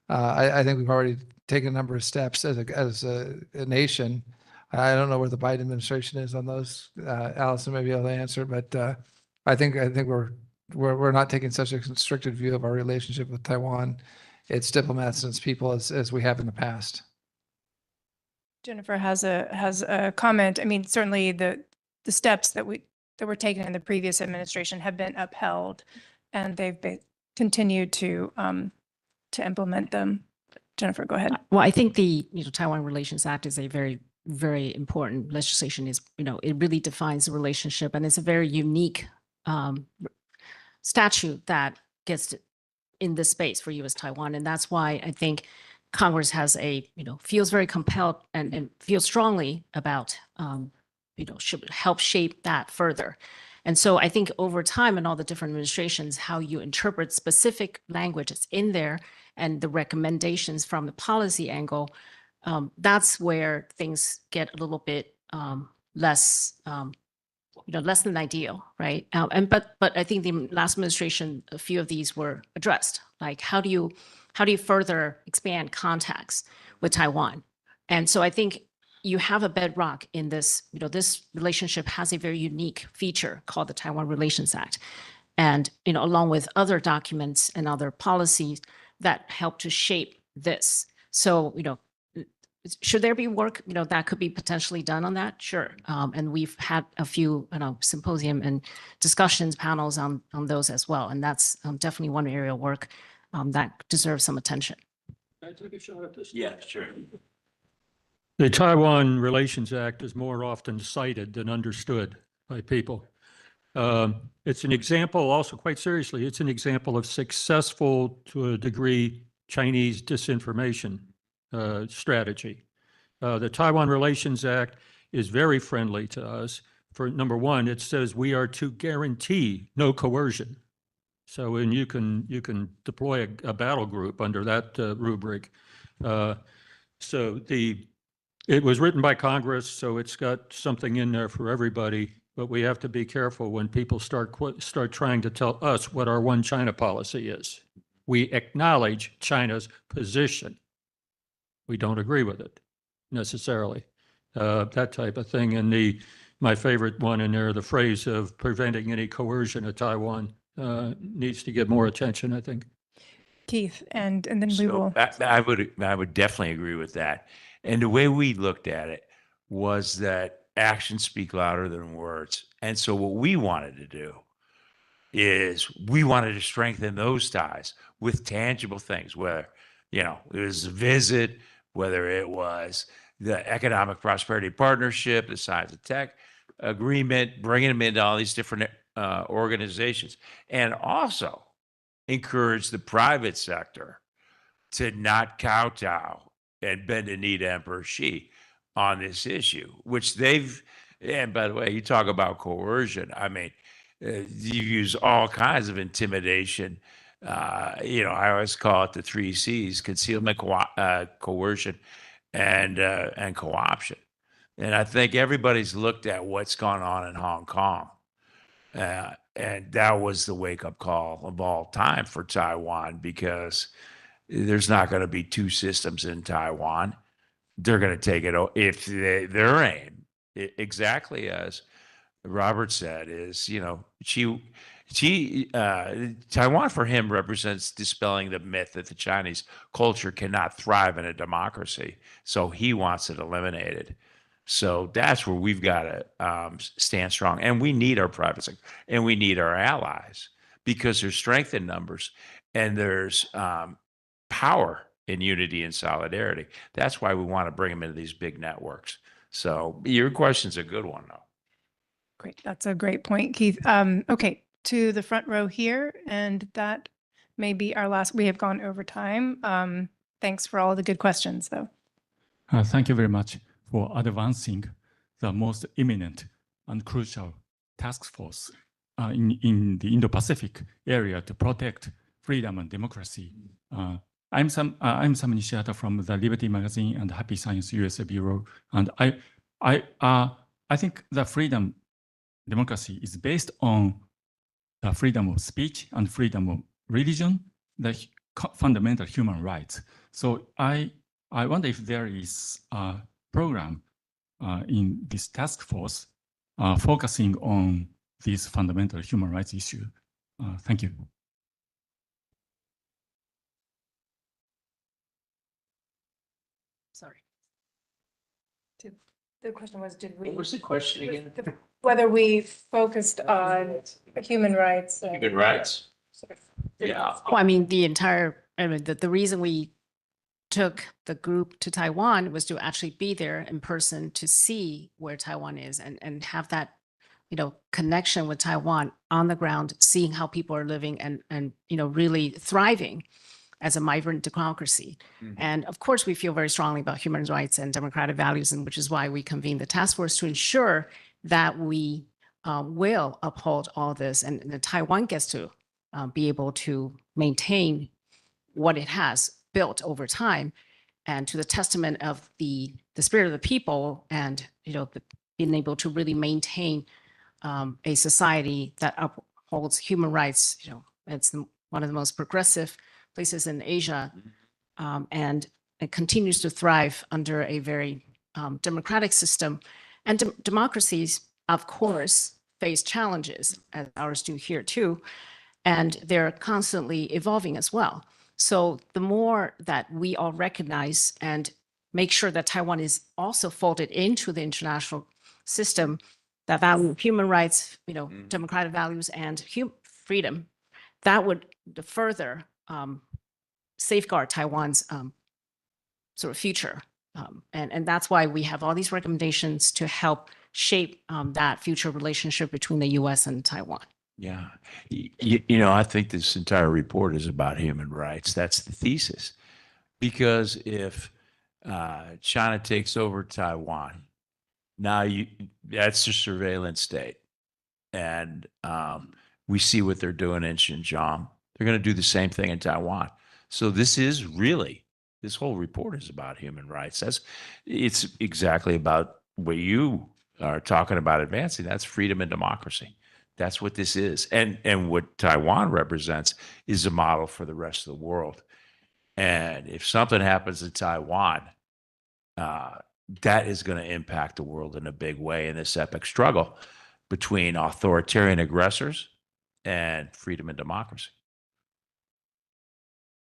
I think we've already taken a number of steps as a nation. I don't know where the Biden administration is on those. Allison may be able to answer, but I think we're not taking such a constricted view of our relationship with Taiwan, its diplomats and its people as we have in the past. Jennifer has a comment. I mean, certainly the steps that were taken in the previous administration have been upheld, and they've continued to implement them. Jennifer, go ahead. Well, I think the Taiwan Relations Act is a very, very important legislation. Is it really defines the relationship, and it's a very unique statute that gets in this space for US-Taiwan, and that's why I think Congress has feels very compelled and feels strongly about should help shape that further. And so I think over time in all the different administrations, how you interpret specific language that's in there and the recommendations from the policy angle, that's where things get a little bit less, less than ideal, right? But I think the last administration, a few of these were addressed. Like how do you further expand contacts with Taiwan? And so I think you have a bedrock in this, this relationship has a very unique feature called the Taiwan Relations Act. And, along with other documents and other policies that help to shape this. So, should there be work, that could be potentially done on that? Sure. And we've had a few, symposium and discussions panels on those as well. And that's definitely one area of work that deserves some attention. Can I take a shot at this? Yeah, sure. The Taiwan Relations Act is more often cited than understood by people. It's an example, also quite seriously, it's an example of successful, to a degree, Chinese disinformation strategy. The Taiwan Relations Act is very friendly to us. For number one, it says we are to guarantee no coercion. So when you can deploy a battle group under that rubric. It was written by Congress, so it's got something in there for everybody. But we have to be careful when people start trying to tell us what our one China policy is. We acknowledge China's position. We don't agree with it necessarily. That type of thing. And my favorite one in there, the phrase of preventing any coercion of Taiwan, needs to get more attention, I think. Keith, and then we will. I would definitely agree with that. And the way we looked at it was that actions speak louder than words. And so what we wanted to do is we wanted to strengthen those ties with tangible things, whether, it was a visit, whether it was the Economic Prosperity Partnership, the Science and Tech Agreement, bringing them into all these different organizations, and also encourage the private sector to not kowtow and bend the knee to Emperor Xi on this issue, which and by the way, you talk about coercion. I mean, you use all kinds of intimidation. I always call it the 3 C's: concealment, coercion, and co-option. And I think everybody's looked at what's gone on in Hong Kong. And that was the wake-up call of all time for Taiwan, because there's not going to be two systems in Taiwan. They're going to take it if their aim, exactly as Robert said, is, Taiwan for him represents dispelling the myth that the Chinese culture cannot thrive in a democracy. So he wants it eliminated. So that's where we've got to stand strong. And we need our private sector, and we need our allies, because there's strength in numbers, and there's power in unity and solidarity. That's why we want to bring them into these big networks. So your question's a good one, though. Great. That's a great point, Keith. Okay, to the front row here, and that may be our last. We have gone over time. Thanks for all the good questions, though. Thank you very much for advancing the most imminent and crucial task force in the Indo-Pacific area to protect freedom and democracy. I'm Sam Nishihata from the Liberty Magazine and Happy Science USA Bureau, and I think the freedom democracy is based on the freedom of speech and freedom of religion, the fundamental human rights. So I wonder if there is a program in this task force focusing on this fundamental human rights issue. Thank you. Sorry. The question was, did we? What was the question again? Whether we focused on human rights. Human rights. Yeah. Well, I mean, the reason we took the group to Taiwan was to actually be there in person to see where Taiwan is and have that, connection with Taiwan on the ground, seeing how people are living and really thriving as a migrant democracy. Mm-hmm. And of course, we feel very strongly about human rights and democratic values, and which is why we convened the task force to ensure that we will uphold all this, and Taiwan gets to be able to maintain what it has built over time, and to the testament of the spirit of the people, and being able to really maintain a society that upholds human rights. It's one of the most progressive places in Asia, and it continues to thrive under a very democratic system. And democracies, of course, face challenges, as ours do here too, and they're constantly evolving as well. So the more that we all recognize and make sure that Taiwan is also folded into the international system that value human rights, democratic values and freedom, that would further safeguard Taiwan's sort of future. And that's why we have all these recommendations to help shape that future relationship between the U.S. and Taiwan. Yeah. I think this entire report is about human rights. That's the thesis. Because if China takes over Taiwan, now that's a surveillance state. And we see what they're doing in Xinjiang. They're going to do the same thing in Taiwan. So this whole report is about human rights. It's exactly about what you are talking about advancing. That's freedom and democracy. That's what this is. And what Taiwan represents is a model for the rest of the world. And if something happens in Taiwan, that is going to impact the world in a big way in this epic struggle between authoritarian aggressors and freedom and democracy.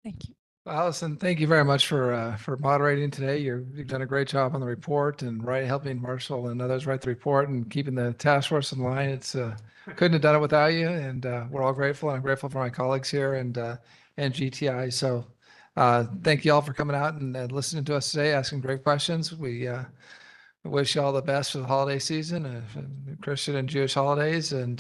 Thank you. Allison, thank you very much for moderating today. You've done a great job on the report and helping Marshall and others write the report and keeping the task force in line. It's couldn't have done it without you, and we're all grateful. And I'm grateful for my colleagues here and GTI. So thank you all for coming out and listening to us today, asking great questions. We wish you all the best for the holiday season, Christian and Jewish holidays, and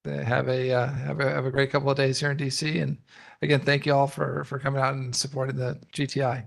have a great couple of days here in DC. And again, thank you all for coming out and supporting the GTI.